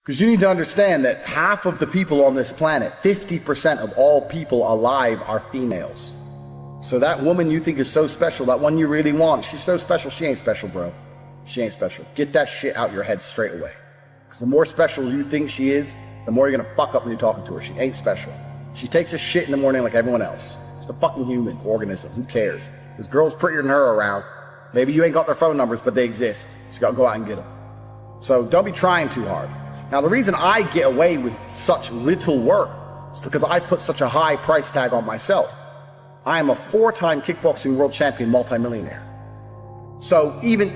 Because you need to understand that half of the people on this planet, 50% of all people alive, are females. So that woman you think is so special, that one you really want, she's so special, she ain't special, bro. She ain't special. Get that shit out your head straight away. Because the more special you think she is, the more you're gonna fuck up when you're talking to her. She ain't special. She takes a shit in the morning like everyone else. She's a fucking human organism. Who cares? There's girls prettier than her around. Maybe you ain't got their phone numbers, but they exist. So you gotta go out and get them. So don't be trying too hard. Now, the reason I get away with such little work is because I put such a high price tag on myself. I am a 4-time kickboxing world champion multimillionaire. So even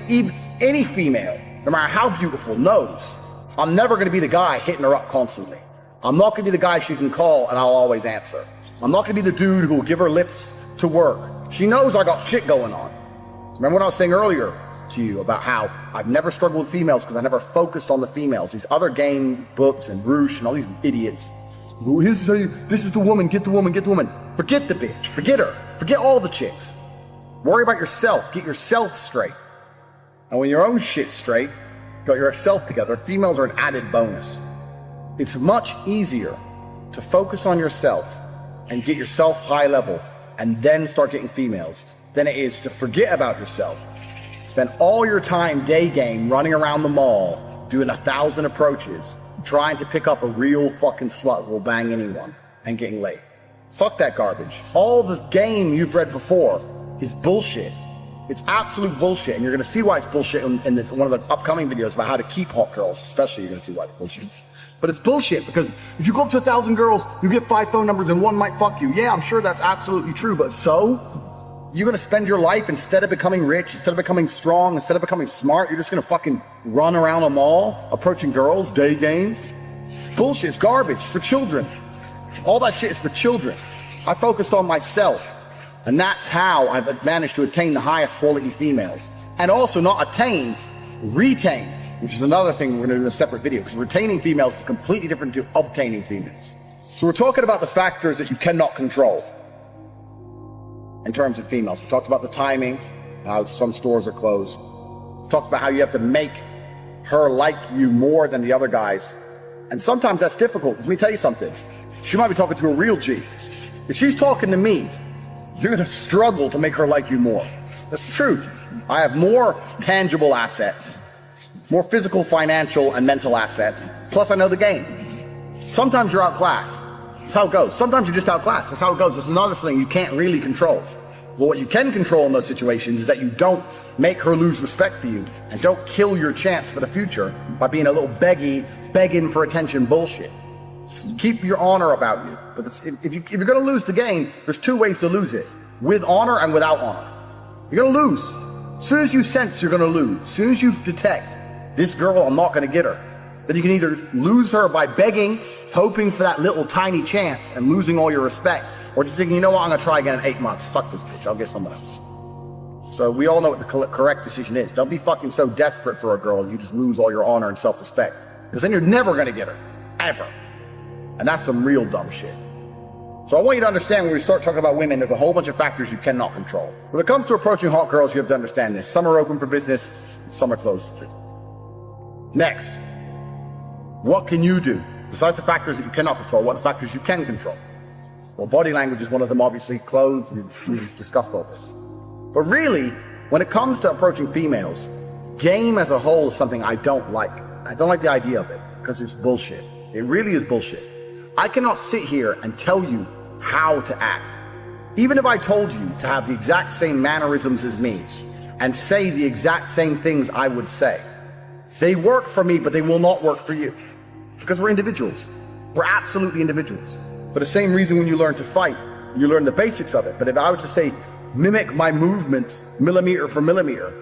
any female, no matter how beautiful, knows I'm never going to be the guy hitting her up constantly. I'm not going to be the guy she can call and I'll always answer. I'm not going to be the dude who will give her lifts to work. She knows I got shit going on. Remember what I was saying earlier to you about how I've never struggled with females because I never focused on the females. These other game books and Roosh and all these idiots. This is the woman, get the woman, get the woman. Forget the bitch, forget her, forget all the chicks. Worry about yourself, get yourself straight. And when your own shit's straight, got yourself together, females are an added bonus. It's much easier to focus on yourself and get yourself high level and then start getting females than it is to forget about yourself. Spend all your time day game running around the mall, doing 1,000 approaches, trying to pick up a real fucking slut who will bang anyone and getting laid. Fuck that garbage. All the game you've read before is bullshit. It's absolute bullshit, and you're going to see why it's bullshit in one of the upcoming videos about how to keep hot girls, especially you're going to see why it's bullshit. But it's bullshit, because if you go up to 1,000 girls, you get 5 phone numbers and one might fuck you. Yeah, I'm sure that's absolutely true, but so? You're going to spend your life, instead of becoming rich, instead of becoming strong, instead of becoming smart, you're just going to fucking run around a mall, approaching girls, day game? Bullshit, it's garbage, it's for children. All that shit is for children. I focused on myself, and that's how I've managed to attain the highest quality females. And also not attain, retain, which is another thing we're going to do in a separate video, because retaining females is completely different to obtaining females. So we're talking about the factors that you cannot control in terms of females. We talked about the timing, how some stores are closed. We talked about how you have to make her like you more than the other guys. And sometimes that's difficult. Let me tell you something. She might be talking to a real G. If she's talking to me, you're going to struggle to make her like you more. That's the truth. I have more tangible assets, more physical, financial, and mental assets. Plus, I know the game. Sometimes you're outclassed. That's how it goes. Sometimes you're just outclassed. That's how it goes. That's another thing you can't really control. But what you can control in those situations is that you don't make her lose respect for you and don't kill your chance for the future by being a little begging for attention bullshit. Keep your honor about you. Because if you're going to lose the game, there's 2 ways to lose it. With honor and without honor. You're going to lose. As soon as you sense you're going to lose, as soon as you detect, this girl, I'm not going to get her, then you can either lose her by begging, hoping for that little tiny chance and losing all your respect, or just thinking, you know what, I'm going to try again in 8 months. Fuck this bitch, I'll get someone else. So we all know what the correct decision is. Don't be fucking so desperate for a girl you just lose all your honor and self-respect. Because then you're never going to get her. Ever. And that's some real dumb shit. So I want you to understand, when we start talking about women, there's a whole bunch of factors you cannot control. When it comes to approaching hot girls, you have to understand this. Some are open for business, some are closed for business. Next, what can you do? Besides the factors that you cannot control, what are the factors you can control? Well, body language is one of them, obviously. Clothes, we've discussed all this. But really, when it comes to approaching females, game as a whole is something I don't like. I don't like the idea of it, because it's bullshit. It really is bullshit. I cannot sit here and tell you how to act. Even if I told you to have the exact same mannerisms as me and say the exact same things I would say, they work for me, but they will not work for you. Because we're individuals. We're absolutely individuals. For the same reason when you learn to fight, you learn the basics of it. But if I were to say, mimic my movements millimeter for millimeter,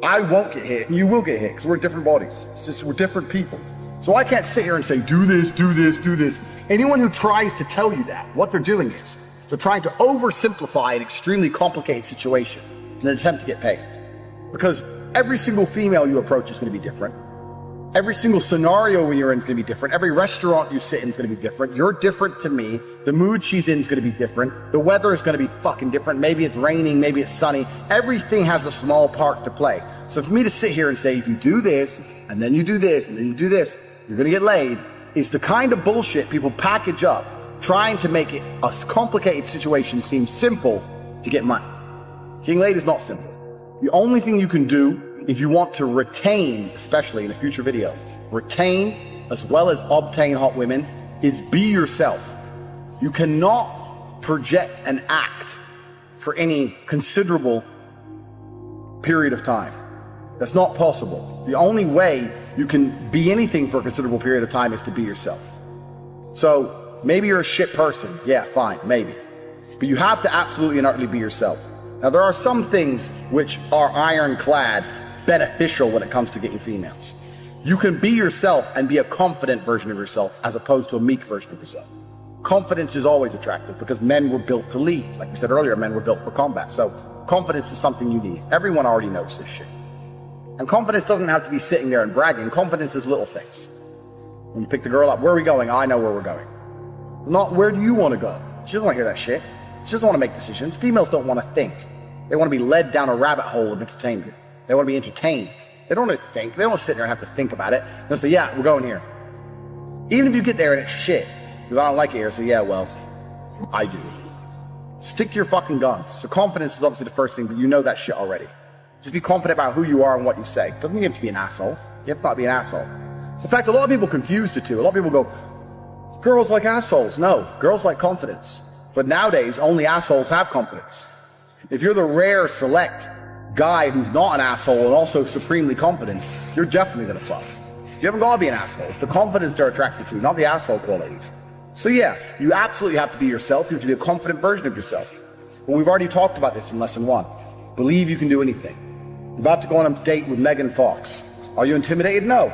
I won't get hit, and you will get hit, because we're different bodies. It's just we're different people. So I can't sit here and say, do this, do this, do this. Anyone who tries to tell you that, what they're doing is, they're trying to oversimplify an extremely complicated situation in an attempt to get paid. Because every single female you approach is going to be different. Every single scenario when you're in is going to be different. Every restaurant you sit in is going to be different. You're different to me. The mood she's in is going to be different. The weather is going to be fucking different. Maybe it's raining, maybe it's sunny. Everything has a small part to play. So for me to sit here and say, if you do this, and then you do this, and then you do this, you're gonna get laid, is the kind of bullshit people package up, trying to make it a complicated situation seem simple to get money. Getting laid is not simple. The only thing you can do if you want to retain, especially in a future video, retain as well as obtain hot women, is be yourself. You cannot project and act for any considerable period of time. That's not possible. The only way you can be anything for a considerable period of time is to be yourself. So maybe you're a shit person. Yeah, fine, maybe. But you have to absolutely and utterly be yourself. Now, there are some things which are ironclad beneficial when it comes to getting females. You can be yourself and be a confident version of yourself as opposed to a meek version of yourself. Confidence is always attractive because men were built to lead. Like we said earlier, men were built for combat. So confidence is something you need. Everyone already knows this shit. And confidence doesn't have to be sitting there and bragging. Confidence is little things. When you pick the girl up, where are we going? I know where we're going. Not where do you want to go? She doesn't want to hear that shit. She doesn't want to make decisions. Females don't want to think. They want to be led down a rabbit hole of entertainment. They want to be entertained. They don't want to think. They don't want to sit there and have to think about it. They'll say, yeah, we're going here. Even if you get there and it's shit, because I don't like it here, say, yeah, well, I do. Stick to your fucking guns. So confidence is obviously the first thing, but you know that shit already. Just be confident about who you are and what you say. Doesn't mean you have to be an asshole. You have to not be an asshole. In fact, a lot of people confuse the two. A lot of people go, girls like assholes. No, girls like confidence. But nowadays, only assholes have confidence. If you're the rare, select guy who's not an asshole and also supremely confident, you're definitely gonna fuck. You haven't gotta be an asshole. It's the confidence they're attracted to, not the asshole qualities. So yeah, you absolutely have to be yourself. You have to be a confident version of yourself. Well, we've already talked about this in lesson 1. Believe you can do anything. You're about to go on a date with Megan Fox. Are you intimidated? No.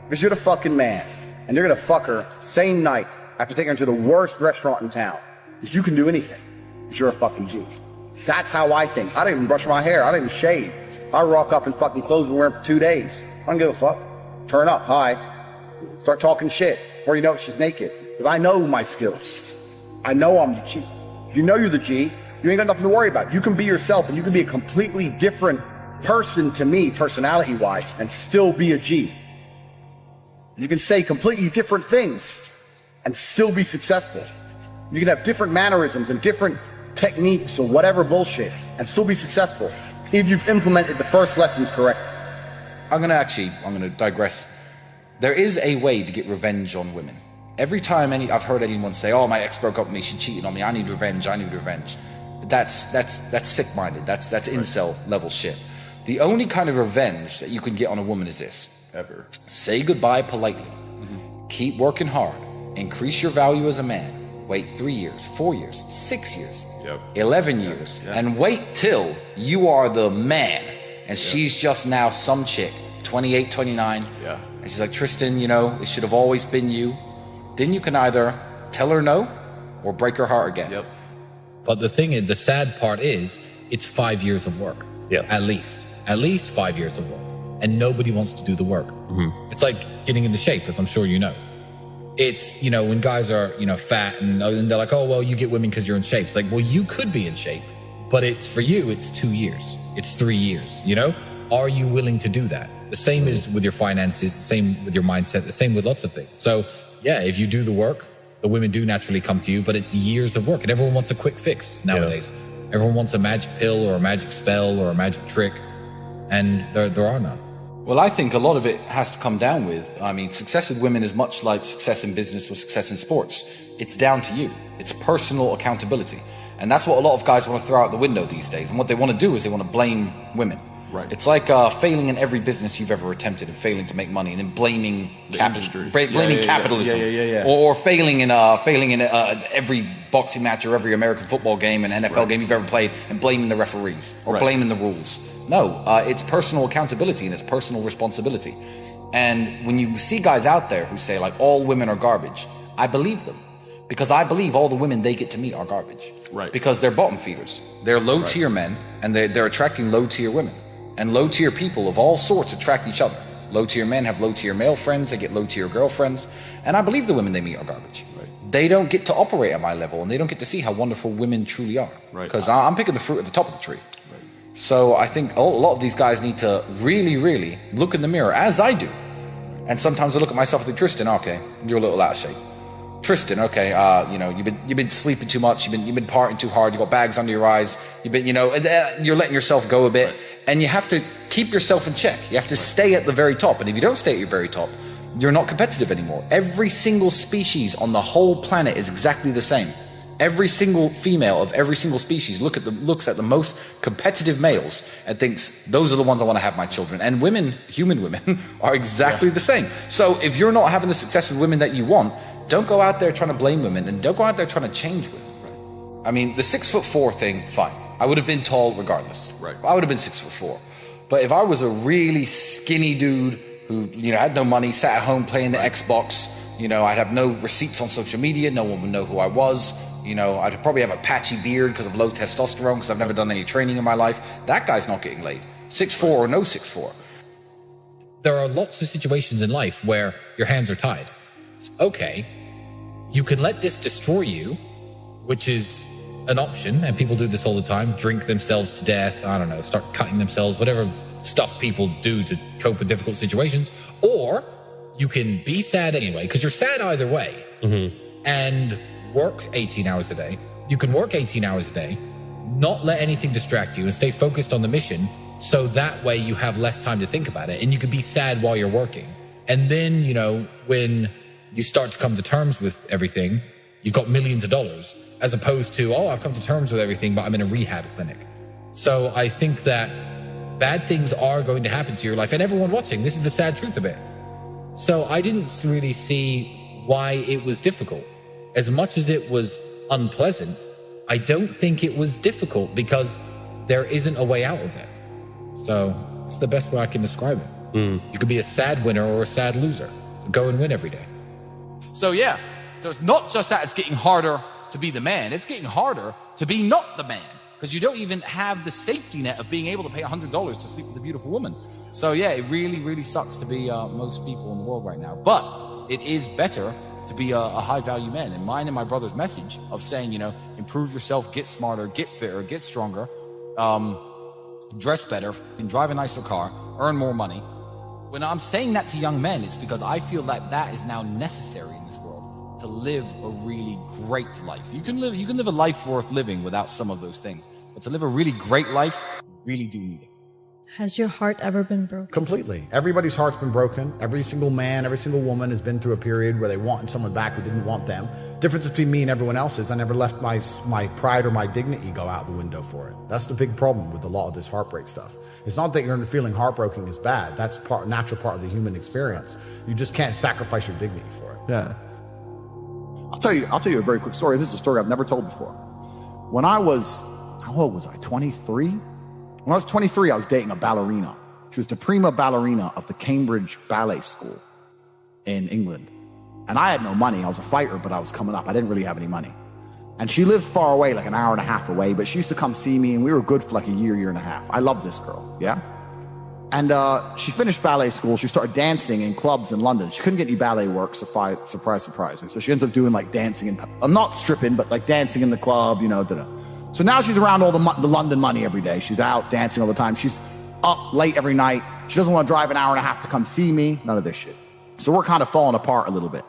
Because you're the fucking man. And you're gonna fuck her same night after taking her to the worst restaurant in town. Because you can do anything. Because you're a fucking G. That's how I think. I don't even brush my hair. I don't even shave. I rock up in fucking clothes and wear them for 2 days. I don't give a fuck. Turn up. Hi. Start talking shit. Before you know it, she's naked. Because I know my skills. I know I'm the G. If you know you're the G, you ain't got nothing to worry about. You can be yourself and you can be a completely different person to me, personality-wise, and still be a G. You can say completely different things and still be successful. You can have different mannerisms and different techniques or whatever bullshit and still be successful if you've implemented the first lessons correctly. I'm going to digress. There is a way to get revenge on women. Every time I've heard anyone say, oh, my ex broke up with me, she cheated on me, I need revenge. That's sick-minded. That's incel level shit. The only kind of revenge that you can get on a woman is this. Ever. Say goodbye politely. Keep working hard. Increase your value as a man. Wait 3 years, 4 years, 6 years, 11 years, and wait till you are the man. And she's just now some chick, 28, 29. Yeah. And she's like, Tristan, you know, it should have always been you. Then you can either tell her no or break her heart again. Yep. But the thing is, the sad part is, it's 5 years of work. Yeah. At least 5 years of work. And nobody wants to do the work. It's like getting into shape, as I'm sure you know. It's, you know, when guys are, you know, fat and they're like, oh, well, you get women because you're in shape. It's like, well, you could be in shape, but it's for you, it's 2 years. It's 3 years, you know? Are you willing to do that? The same is with your finances, the same with your mindset, the same with lots of things. So, yeah, if you do the work, the women do naturally come to you, but it's years of work. And everyone wants a quick fix nowadays. Yeah. Everyone wants a magic pill or a magic spell or a magic trick, and there are none. Well, I think a lot of it has to come down with, I mean, success with women is much like success in business or success in sports. It's down to you. It's personal accountability. And that's what a lot of guys want to throw out the window these days. And what they want to do is they want to blame women. Right. It's like failing in every business you've ever attempted and failing to make money, and then blaming industry. Capitalism, or failing in every boxing match or every American football game and NFL game you've ever played, and blaming the referees or blaming the rules. No, it's personal accountability and it's personal responsibility. And when you see guys out there who say like all women are garbage, I believe them. Because I believe all the women they get to meet are garbage. Right. Because they're bottom feeders. They're low-tier men, and they're attracting low-tier women. And low-tier people of all sorts attract each other. Low-tier men have low-tier male friends, they get low-tier girlfriends. And I believe the women they meet are garbage. Right. They don't get to operate at my level, and they don't get to see how wonderful women truly are. Right. Because I'm picking the fruit at the top of the tree. So I think a lot of these guys need to really, really look in the mirror, as I do, And sometimes I look at myself and think, Tristan, okay, you're a little out of shape. Tristan, okay, you've been sleeping too much, you've been partying too hard, you got bags under your eyes, you're letting yourself go a bit, right. And you have to keep yourself in check. You have to stay at the very top, and if you don't stay at your very top, you're not competitive anymore. Every single species on the whole planet is exactly the same. Every single female of every single species looks at the most competitive males and thinks, those are the ones I want to have my children. And women, human women, are exactly the same. So if you're not having the success with women that you want, don't go out there trying to blame women, and don't go out there trying to change women. Right. I mean, the 6'4" thing, fine. I would have been tall regardless. Right. I would have been 6'4". But if I was a really skinny dude who, had no money, sat at home playing the Xbox, I'd have no receipts on social media, no one would know who I was, I'd probably have a patchy beard because of low testosterone, because I've never done any training in my life. That guy's not getting laid. 6'4" or no 6'4". There are lots of situations in life where your hands are tied. Okay, you can let this destroy you, which is an option, and people do this all the time, drink themselves to death, I don't know, start cutting themselves, whatever stuff people do to cope with difficult situations. Or you can be sad anyway, because you're sad either way, and work 18 hours a day. You can work 18 hours a day, not let anything distract you, and stay focused on the mission, so that way you have less time to think about it, and you can be sad while you're working. And then, when you start to come to terms with everything, you've got millions of dollars, as opposed to, I've come to terms with everything, but I'm in a rehab clinic. So I think that bad things are going to happen to your life, and everyone watching, this is the sad truth of it. So I didn't really see why it was difficult. As much as it was unpleasant, I don't think it was difficult, because there isn't a way out of it. So it's the best way I can describe it. You could be a sad winner or a sad loser. So go and win every day. So it's not just that it's getting harder to be the man, it's getting harder to be not the man, because you don't even have the safety net of being able to pay $100 to sleep with a beautiful woman. So yeah, it really, really sucks to be most people in the world right now. But it is better to be a high-value man. And mine and my brother's message of saying, improve yourself, get smarter, get fitter, get stronger, dress better, and drive a nicer car, earn more money. When I'm saying that to young men, it's because I feel that is now necessary in this world to live a really great life. You can live a life worth living without some of those things, but to live a really great life, you really do need it. Has your heart ever been broken? Completely. Everybody's heart's been broken. Every single man, every single woman has been through a period where they wanted someone back who didn't want them. Difference between me and everyone else is I never let my pride or my dignity go out the window for it. That's the big problem with a lot of this heartbreak stuff. It's not that you're feeling heartbroken is bad. That's natural part of the human experience. You just can't sacrifice your dignity for it. Yeah. I'll tell you a very quick story. This is a story I've never told before. When I was, how old was I? 23? When I was 23, I was dating a ballerina. She was the prima ballerina of the Cambridge Ballet School in England. And I had no money. I was a fighter, but I was coming up. I didn't really have any money. And she lived far away, like an hour and a half away, but she used to come see me, and we were good for like a year and a half. I loved this girl, yeah? And she finished ballet school. She started dancing in clubs in London. She couldn't get any ballet work, surprise. And so she ends up doing like dancing, not stripping, but like dancing in the club, So now she's around all the London money every day. She's out dancing all the time. She's up late every night. She doesn't want to drive an hour and a half to come see me. None of this shit. So we're kind of falling apart a little bit.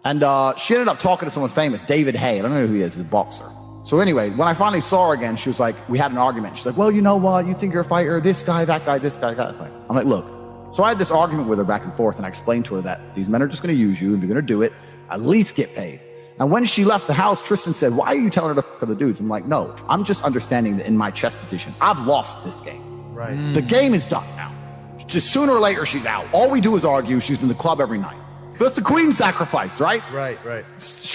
And she ended up talking to someone famous, David Hay. I don't know who he is. He's a boxer. So anyway, when I finally saw her again, she was like, we had an argument. She's like, well, you know what? You think you're a fighter. This guy, that guy, this guy, that guy. I'm like, look. So I had this argument with her back and forth, and I explained to her that these men are just going to use you, and if you're going to do it, at least get paid. And when she left the house, Tristan said, why are you telling her to f*** other dudes? I'm like, no, I'm just understanding that in my chess position, I've lost this game. Right. The game is done now. Just sooner or later, she's out. All we do is argue. She's in the club every night. So that's the queen sacrifice, right? Right.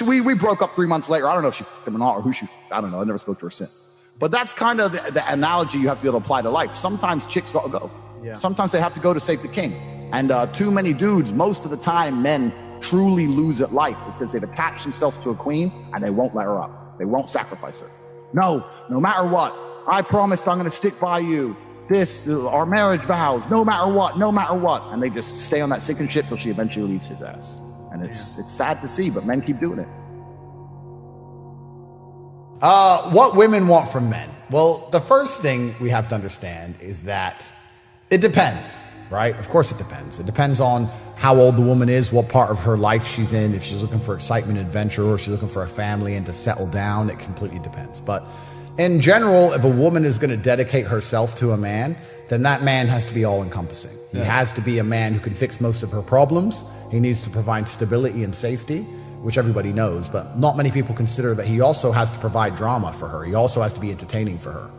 We broke up 3 months later. I don't know if she f***ed him or not, or who she f***ed. I don't know. I never spoke to her since. But that's kind of the analogy you have to be able to apply to life. Sometimes chicks gotta go. Yeah. Sometimes they have to go to save the king. And too many dudes, most of the time, men truly lose at life. It's because they've attached themselves to a queen and they won't let her up. They won't sacrifice her. No matter what. I promised I'm going to stick by you. Our marriage vows, no matter what. And they just stay on that sinking ship till she eventually leaves his ass. And it's sad to see, but men keep doing it. What women want from men? Well, the first thing we have to understand is that it depends. right? Of course it depends. It depends on how old the woman is, what part of her life she's in, if she's looking for excitement and adventure, or if she's looking for a family and to settle down. It completely depends. But in general, if a woman is going to dedicate herself to a man, then that man has to be all-encompassing. He has to be a man who can fix most of her problems. He needs to provide stability and safety, which everybody knows, but not many people consider that he also has to provide drama for her. He also has to be entertaining for her.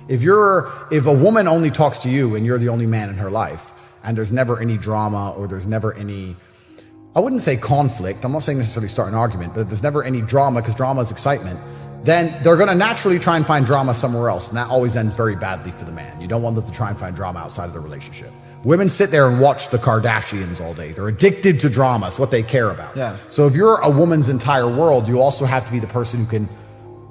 If a woman only talks to you and you're the only man in her life, and there's never any drama, or there's never any, I wouldn't say conflict, I'm not saying necessarily start an argument, but if there's never any drama, because drama is excitement, then they're going to naturally try and find drama somewhere else, and that always ends very badly for the man. You don't want them to try and find drama outside of the relationship. Women sit there and watch the Kardashians all day. They're addicted to drama. It's what they care about. Yeah. So if you're a woman's entire world, you also have to be the person who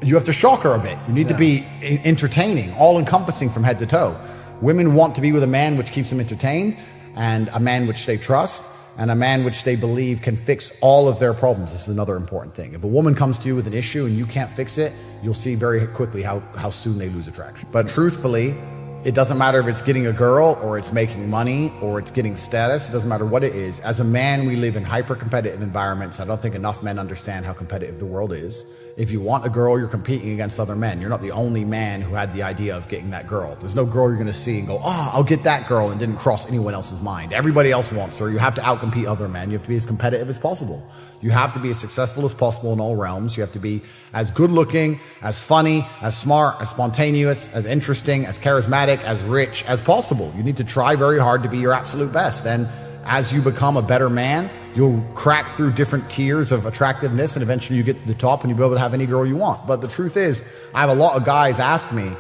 you have to shock her a bit. You need to be entertaining, all-encompassing from head to toe. Women want to be with a man which keeps them entertained, and a man which they trust, and a man which they believe can fix all of their problems. This is another important thing. If a woman comes to you with an issue and you can't fix it, you'll see very quickly how soon they lose attraction. But truthfully, it doesn't matter if it's getting a girl, or it's making money, or it's getting status. It doesn't matter what it is. As a man, we live in hyper-competitive environments. I don't think enough men understand how competitive the world is. If you want a girl, you're competing against other men. You're not the only man who had the idea of getting that girl. There's no girl you're going to see and go, oh, I'll get that girl, and didn't cross anyone else's mind. Everybody else wants her. You have to outcompete other men. You have to be as competitive as possible. You have to be as successful as possible in all realms. You have to be as good looking, as funny, as smart, as spontaneous, as interesting, as charismatic, as rich as possible. You need to try very hard to be your absolute best. And as you become a better man, you'll crack through different tiers of attractiveness, and eventually you get to the top and you'll be able to have any girl you want. But the truth is, I have a lot of guys ask me,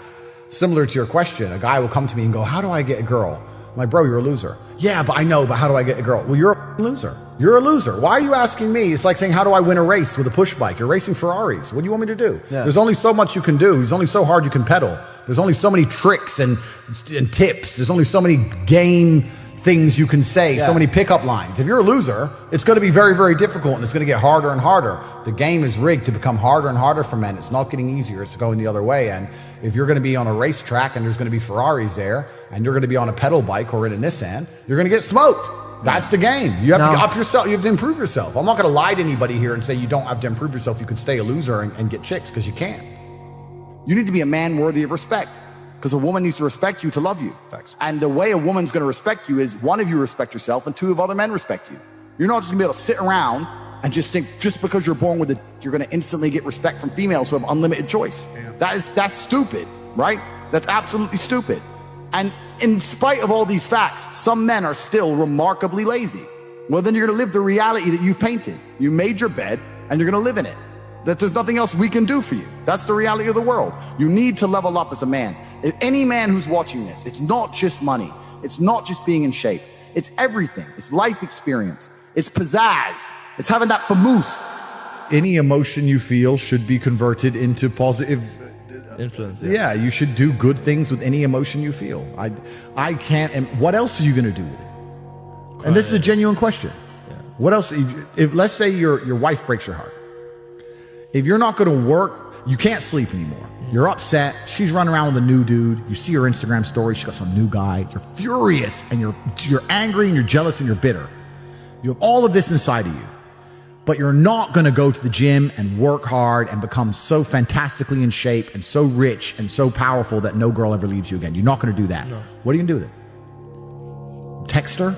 similar to your question, a guy will come to me and go, how do I get a girl? I'm like, bro, you're a loser. Yeah, but I know, but how do I get a girl? Well, you're a loser. You're a loser. Why are you asking me? It's like saying, how do I win a race with a push bike? You're racing Ferraris. What do you want me to do? Yeah. There's only so much you can do. There's only so hard you can pedal. There's only so many tricks and tips. There's only so many game things you can say, so many pickup lines. If you're a loser, it's going to be very, very difficult, and it's going to get harder and harder. The game is rigged to become harder and harder for men. It's not getting easier. It's going the other way. And if you're going to be on a racetrack and there's going to be Ferraris there, and you're going to be on a pedal bike or in a Nissan, you're going to get smoked. That's the game. You have to up yourself. You have to improve yourself. I'm not going to lie to anybody here and say you don't have to improve yourself. You can stay a loser and get chicks, because you can't. You need to be a man worthy of respect, because a woman needs to respect you to love you. Facts. And the way a woman's going to respect you is, one, of you respect yourself, and two, of other men respect you. You're not just going to be able to sit around and just think just because you're born with it, you're going to instantly get respect from females who have unlimited choice. Yeah. That's stupid, right? That's absolutely stupid. And in spite of all these facts, some men are still remarkably lazy. Well, then you're going to live the reality that you've painted. You made your bed, and you're going to live in it. That there's nothing else we can do for you. That's the reality of the world. You need to level up as a man. If any man who's watching this, it's not just money. It's not just being in shape. It's everything. It's life experience. It's pizzazz. It's having that famous. Any emotion you feel should be converted into positive influence. Yeah, you should do good things with any emotion you feel. I can't. And what else are you going to do with it? And this is a genuine question. Yeah. What else? If let's say your wife breaks your heart, if you're not going to work, you can't sleep anymore. You're upset. She's running around with a new dude. You see her Instagram story. She's got some new guy. You're furious, and you're angry, and you're jealous, and you're bitter. You have all of this inside of you. But you're not going to go to the gym and work hard and become so fantastically in shape and so rich and so powerful that no girl ever leaves you again. You're not going to do that. No. What are you going to do with it? Text her?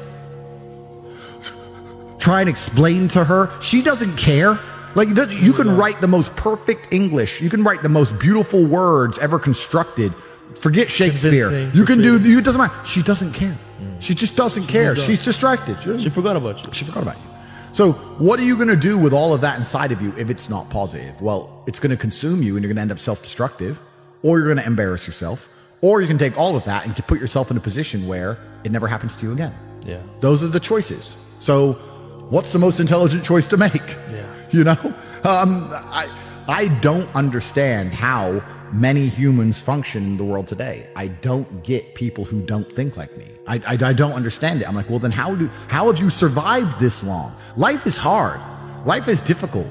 Try and explain to her? She doesn't care. Like, you can write the most perfect English. You can write the most beautiful words ever constructed. Forget Shakespeare. You can do, it doesn't matter. She doesn't care. She just doesn't care. She's distracted. She forgot about you. She forgot about you. So what are you going to do with all of that inside of you if it's not positive? Well, it's going to consume you, and you're going to end up self-destructive, or you're going to embarrass yourself, or you can take all of that and put yourself in a position where it never happens to you again. Yeah. Those are the choices. So what's the most intelligent choice to make? Yeah. You know, I don't understand how many humans function in the world today. I don't get people who don't think like me. I don't understand it. I'm like, well, then how have you survived this long? Life is hard. Life is difficult.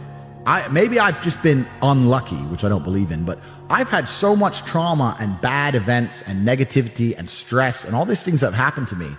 Maybe I've just been unlucky, which I don't believe in, but I've had so much trauma and bad events and negativity and stress and all these things that have happened to me.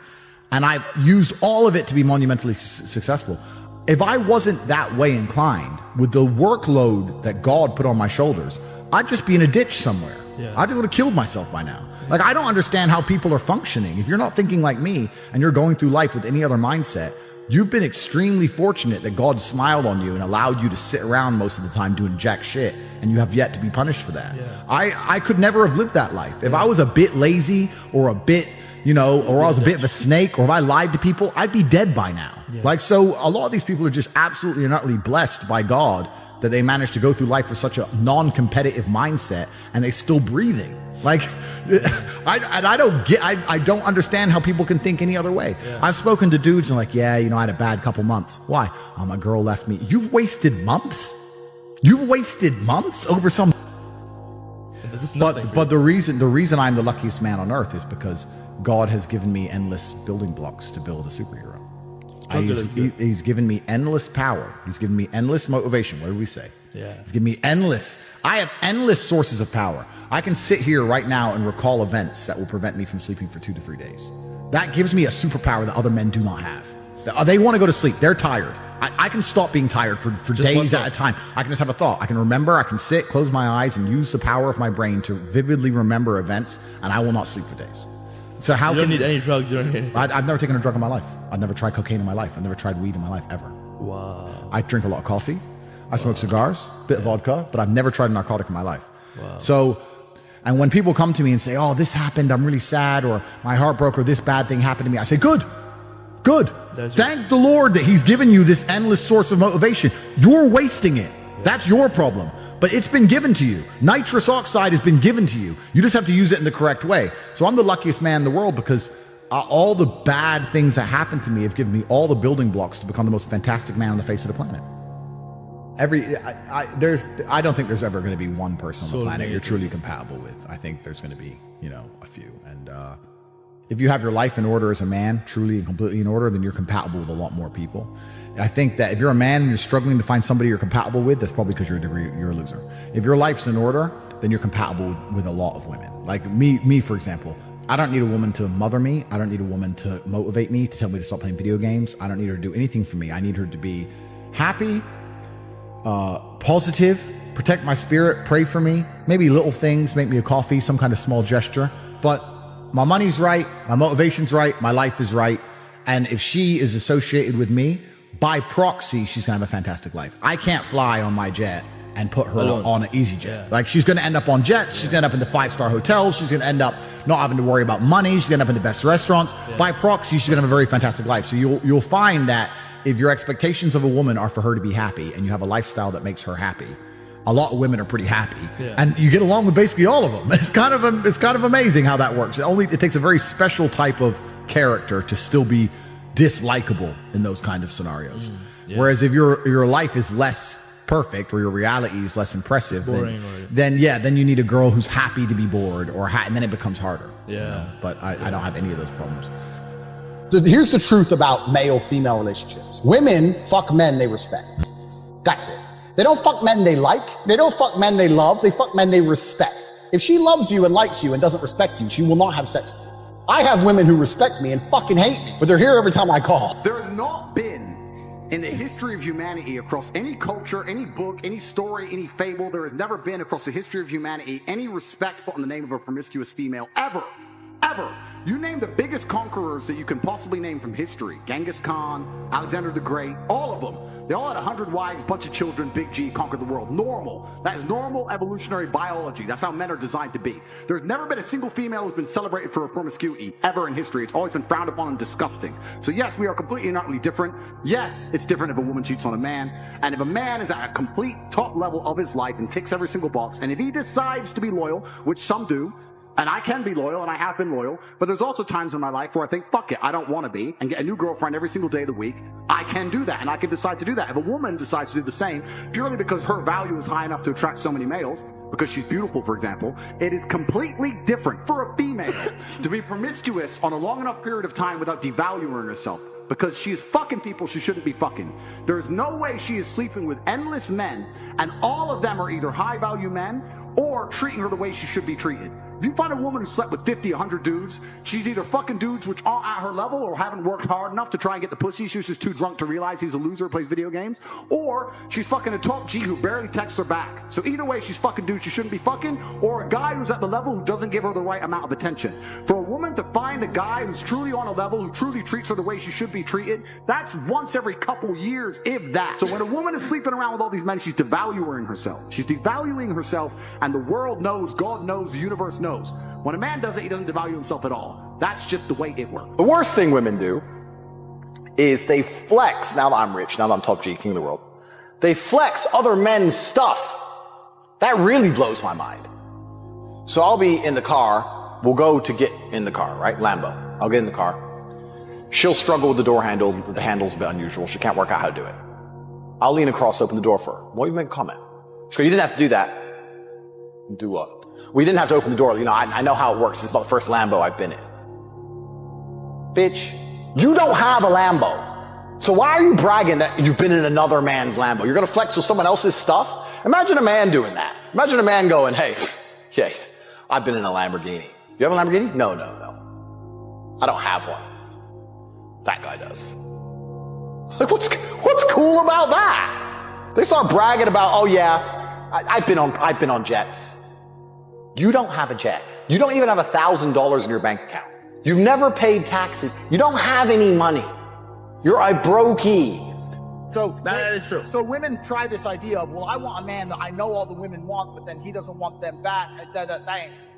And I've used all of it to be monumentally successful. If I wasn't that way inclined with the workload that God put on my shoulders, I'd just be in a ditch somewhere. Yeah. I would have killed myself by now. Like, I don't understand how people are functioning. If you're not thinking like me and you're going through life with any other mindset, you've been extremely fortunate that God smiled on you and allowed you to sit around most of the time doing jack shit, and you have yet to be punished for that. Yeah. I could never have lived that life. If I was a bit lazy or a bit, or I was a bit of a snake, or if I lied to people, I'd be dead by now. Yeah. Like, so a lot of these people are just absolutely and utterly blessed by God that they managed to go through life with such a non-competitive mindset, and they're still breathing. Like, I don't understand how people can think any other way. Yeah. I've spoken to dudes and like, I had a bad couple months. Why? Oh, my girl left me. You've wasted months? You've wasted months over some. But the reason I'm the luckiest man on earth is because God has given me endless building blocks to build a superhero. He's given me endless power. He's given me endless motivation. What do we say? Yeah. He's given me I have endless sources of power. I can sit here right now and recall events that will prevent me from sleeping for 2 to 3 days. That gives me a superpower that other men do not have. They want to go to sleep. They're tired. I can stop being tired for days at a time. I can just have a thought. I can remember. I can sit, close my eyes, and use the power of my brain to vividly remember events, and I will not sleep for days. So how you don't need any drugs or anything. I've never taken a drug in my life. I've never tried cocaine in my life. I've never tried weed in my life, ever. Wow. I drink a lot of coffee. I smoke cigars, bit of vodka, but I've never tried a narcotic in my life. Wow. So, and when people come to me and say, oh, this happened, I'm really sad, or my heart broke, or this bad thing happened to me, I say, good. Thank the Lord that he's given you this endless source of motivation. You're wasting it. That's your problem. But it's been given to you. Nitrous oxide has been given to you. You just have to use it in the correct way. So I'm the luckiest man in the world because all the bad things that happened to me have given me all the building blocks to become the most fantastic man on the face of the planet. I don't think there's ever going to be one person on the planet you're truly compatible with. I think there's going to be, a few. And if you have your life in order as a man, truly and completely in order, then you're compatible with a lot more people. I think that if you're a man and you're struggling to find somebody you're compatible with, that's probably because you're a loser. If your life's in order, then you're compatible with a lot of women. Like me, for example. I don't need a woman to mother me. I don't need a woman to motivate me, to tell me to stop playing video games. I don't need her to do anything for me. I need her to be happy, positive, protect my spirit, pray for me, maybe little things, make me a coffee, some kind of small gesture. But my money's right, my motivation's right, my life is right. And if she is associated with me, by proxy, she's going to have a fantastic life. I can't fly on my jet and put her on an easy jet. Yeah. Like, she's going to end up on jets. She's going to end up in the 5-star hotels. She's going to end up not having to worry about money. She's going to end up in the best restaurants. Yeah. By proxy, she's going to have a very fantastic life. So you'll find that if your expectations of a woman are for her to be happy and you have a lifestyle that makes her happy, a lot of women are pretty happy, and you get along with basically all of them. It's kind of amazing how that works. It takes a very special type of character to still be dislikable in those kind of scenarios. Whereas if your life is less perfect or your reality is less impressive, then you need a girl who's happy to be bored, and then it becomes harder. But I don't have any of those problems. Here's the truth about male-female relationships. Women fuck men they respect. That's it. They don't fuck men they like. They don't fuck men they love. They fuck men they respect. If she loves you and likes you and doesn't respect you, she will not have sex with you. I have women who respect me and fucking hate me, but they're here every time I call. There has not been, in the history of humanity, across any culture, any book, any story, any fable, there has never been across the history of humanity any respect put in the name of a promiscuous female, ever. Ever. You name the biggest conquerors that you can possibly name from history. Genghis Khan, Alexander the Great, all of them. They all had 100 wives, bunch of children, big G, conquered the world. Normal. That is normal evolutionary biology. That's how men are designed to be. There's never been a single female who's been celebrated for her promiscuity ever in history. It's always been frowned upon and disgusting. So yes, we are completely and utterly different. Yes, it's different if a woman cheats on a man. And if a man is at a complete top level of his life and ticks every single box, and if he decides to be loyal, which some do, and I can be loyal, and I have been loyal, but there's also times in my life where I think, fuck it, I don't want to be, and get a new girlfriend every single day of the week. I can do that, and I can decide to do that. If a woman decides to do the same, purely because her value is high enough to attract so many males, because she's beautiful, for example, it is completely different for a female to be promiscuous on a long enough period of time without devaluing herself. Because she is fucking people she shouldn't be fucking. There's no way she is sleeping with endless men, and all of them are either high-value men or treating her the way she should be treated. If you find a woman who slept with 50, 100 dudes, she's either fucking dudes which aren't at her level or haven't worked hard enough to try and get the pussy. She was just too drunk to realize he's a loser who plays video games. Or she's fucking a top G who barely texts her back. So either way, she's fucking dudes she shouldn't be fucking, or a guy who's at the level who doesn't give her the right amount of attention. For a woman to find a guy who's truly on a level, who truly treats her the way she should be treated, that's once every couple years, if that. So when a woman is sleeping around with all these men, she's devaluing herself. She's devaluing herself, and the world knows, God knows, the universe knows. When a man does it, he doesn't devalue himself at all. That's just the way it works. The worst thing women do is they flex, now that I'm rich, now that I'm top G, king of the world, they flex other men's stuff. That really blows my mind. So I'll be in the car, we'll go to get in the car, right? Lambo. I'll get in the car. She'll struggle with the door handle, the handle's a bit unusual, she can't work out how to do it. I'll lean across, open the door for her. Why don't you make a comment? She goes, you didn't have to do that. Do what? We didn't have to open the door. You know, I know how it works. It's about the first Lambo I've been in. Bitch, you don't have a Lambo. So why are you bragging that you've been in another man's Lambo? You're going to flex with someone else's stuff? Imagine a man doing that. Imagine a man going, hey, yeah, I've been in a Lamborghini. You have a Lamborghini? No. I don't have one. That guy does. Like, what's cool about that? They start bragging about, oh yeah, I've been on jets. You don't have a jet. You don't even have $1,000 in your bank account. You've never paid taxes. You don't have any money. You're a brokey. So that is true. So women try this idea of, well, I want a man that I know all the women want, but then he doesn't want them back.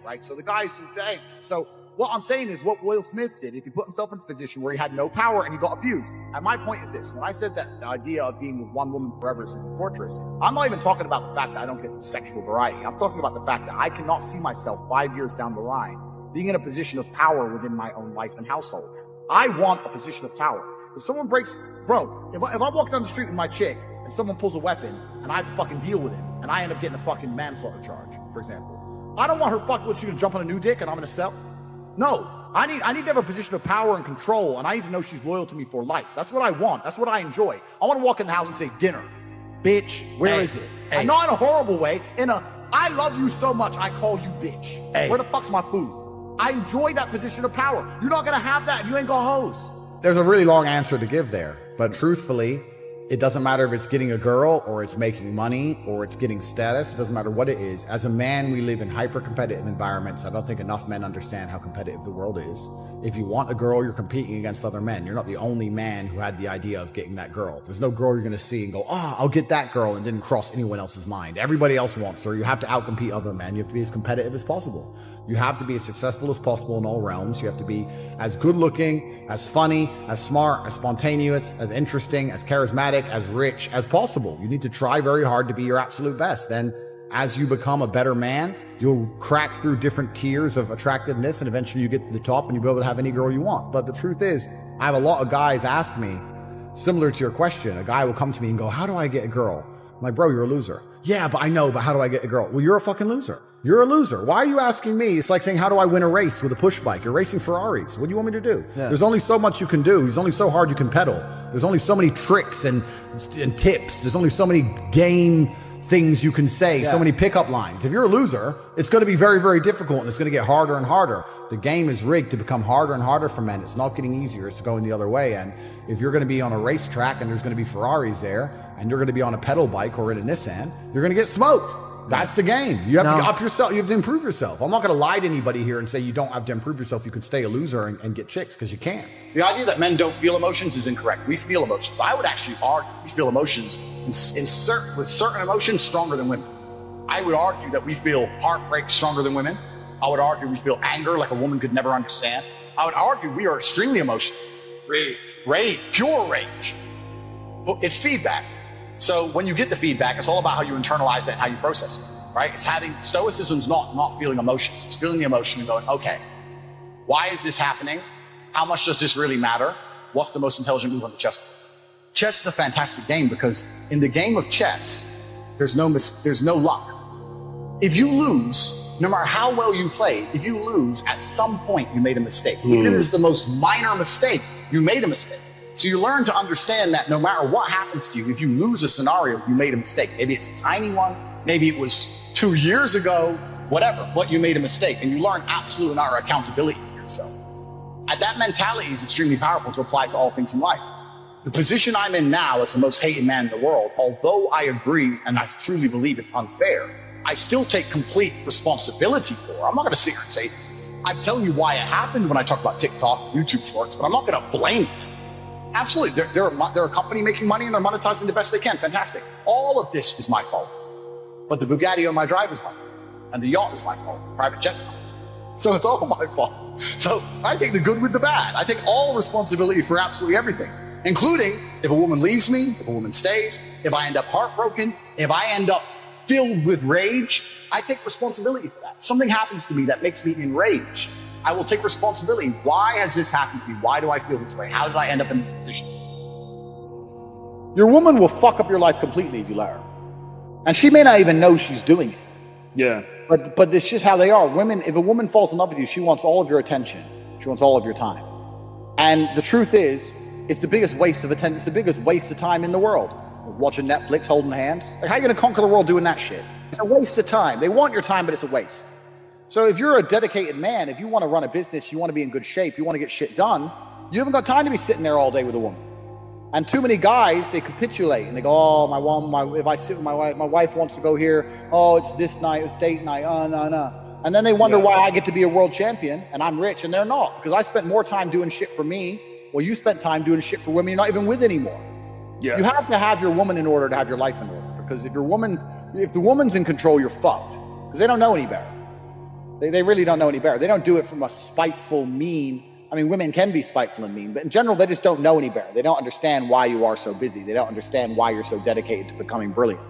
Right? So the guys who dang. So what I'm saying is what Will Smith did, if he put himself in a position where he had no power and he got abused. And my point is this, when I said that the idea of being with one woman forever is a fortress, I'm not even talking about the fact that I don't get sexual variety. I'm talking about the fact that I cannot see myself 5 years down the line being in a position of power within my own life and household. I want a position of power. If someone breaks, bro, if I walk down the street with my chick and someone pulls a weapon and I have to fucking deal with him and I end up getting a fucking manslaughter charge, for example, I don't want her what, she gonna jump on a new dick and I'm gonna sell? No, I need to have a position of power and control, and I need to know she's loyal to me for life. That's what I want. That's what I enjoy. I want to walk in the house and say, dinner. Bitch, where is it? And not in a horrible way, I love you so much, I call you bitch. Where the fuck's my food? I enjoy that position of power. You're not going to have that if you ain't got hoes. There's a really long answer to give there, but truthfully, it doesn't matter if it's getting a girl or it's making money or it's getting status. It doesn't matter what it is. As a man, we live in hyper-competitive environments. I don't think enough men understand how competitive the world is. If you want a girl, you're competing against other men. You're not the only man who had the idea of getting that girl. There's no girl you're going to see and go, I'll get that girl, and didn't cross anyone else's mind. Everybody else wants her. You have to outcompete other men. You have to be as competitive as possible. You have to be as successful as possible in all realms. You have to be as good looking, as funny, as smart, as spontaneous, as interesting, as charismatic, as rich as possible. You need to try very hard to be your absolute best. And as you become a better man, you'll crack through different tiers of attractiveness, and eventually you get to the top and you'll be able to have any girl you want. But the truth is, I have a lot of guys ask me, similar to your question, a guy will come to me and go, how do I get a girl? I'm like, bro, you're a loser. Yeah, but I know, but how do I get a girl? Well, you're a fucking loser. You're a loser. Why are you asking me? It's like saying, how do I win a race with a push bike? You're racing Ferraris. What do you want me to do? Yeah. There's only so much you can do. There's only so hard you can pedal. There's only so many tricks and tips. There's only so many game things you can say, so many pickup lines. If you're a loser, it's going to be very, very difficult, and it's going to get harder and harder. The game is rigged to become harder and harder for men. It's not getting easier. It's going the other way. And if you're going to be on a racetrack and there's going to be Ferraris there, and you're going to be on a pedal bike or in a Nissan, you're going to get smoked. That's the game. You have to up yourself. You have to improve yourself. I'm not going to lie to anybody here and say you don't have to improve yourself. You can stay a loser and get chicks, because you can. The idea that men don't feel emotions is incorrect. We feel emotions. I would actually argue we feel emotions with certain emotions stronger than women. I would argue that we feel heartbreak stronger than women. I would argue we feel anger like a woman could never understand. I would argue we are extremely emotional. Rage, pure rage. But it's feedback. So when you get the feedback, it's all about how you internalize that and how you process it, right? It's having, stoicism's not feeling emotions. It's feeling the emotion and going, okay, why is this happening? How much does this really matter? What's the most intelligent move on the chessboard? Chess is a fantastic game because in the game of chess, there's no luck. If you lose, no matter how well you played, if you lose, at some point you made a mistake. Even if it's the most minor mistake, you made a mistake. So you learn to understand that no matter what happens to you, if you lose a scenario, you made a mistake. Maybe it's a tiny one. Maybe it was 2 years ago. whatever, but you made a mistake, and you learn absolute and utter accountability for yourself. And that mentality is extremely powerful to apply to all things in life. The position I'm in now as the most hated man in the world, although I agree and I truly believe it's unfair, I still take complete responsibility for it. I'm not going to sit here and say, I'm telling you why it happened when I talk about TikTok, YouTube Shorts, but I'm not going to blame them. Absolutely. They're a company making money and they're monetizing the best they can. Fantastic. All of this is my fault. But the Bugatti on my drive is my fault. And the yacht is my fault. Private jet's my fault. So it's all my fault. So I take the good with the bad. I take all responsibility for absolutely everything, including if a woman leaves me, if a woman stays, if I end up heartbroken, if I end up filled with rage, I take responsibility for that. If something happens to me that makes me enraged, I will take responsibility. Why has this happened to me? Why do I feel this way? How did I end up in this position? Your woman will fuck up your life completely if you let her. And she may not even know she's doing it. Yeah. But it's just how they are. Women, if a woman falls in love with you, she wants all of your attention. She wants all of your time. And the truth is, it's the biggest waste of attention. It's the biggest waste of time in the world. Watching Netflix, holding hands. Like, how are you going to conquer the world doing that shit? It's a waste of time. They want your time, but it's a waste. So if you're a dedicated man, if you want to run a business, you want to be in good shape, you want to get shit done, you haven't got time to be sitting there all day with a woman. And too many guys, they capitulate and they go, oh, if I sit with my wife wants to go here. Oh, it's this night, it's date night. No. And then they wonder why I get to be a world champion and I'm rich and they're not. Because I spent more time doing shit for me. Well, you spent time doing shit for women you're not even with anymore. Yeah. You have to have your woman in order to have your life in order. Because if the woman's in control, you're fucked. Because they don't know any better. They really don't know any better. They don't do it from a spiteful, mean. I mean, women can be spiteful and mean, but in general, they just don't know any better. They don't understand why you are so busy. They don't understand why you're so dedicated to becoming brilliant.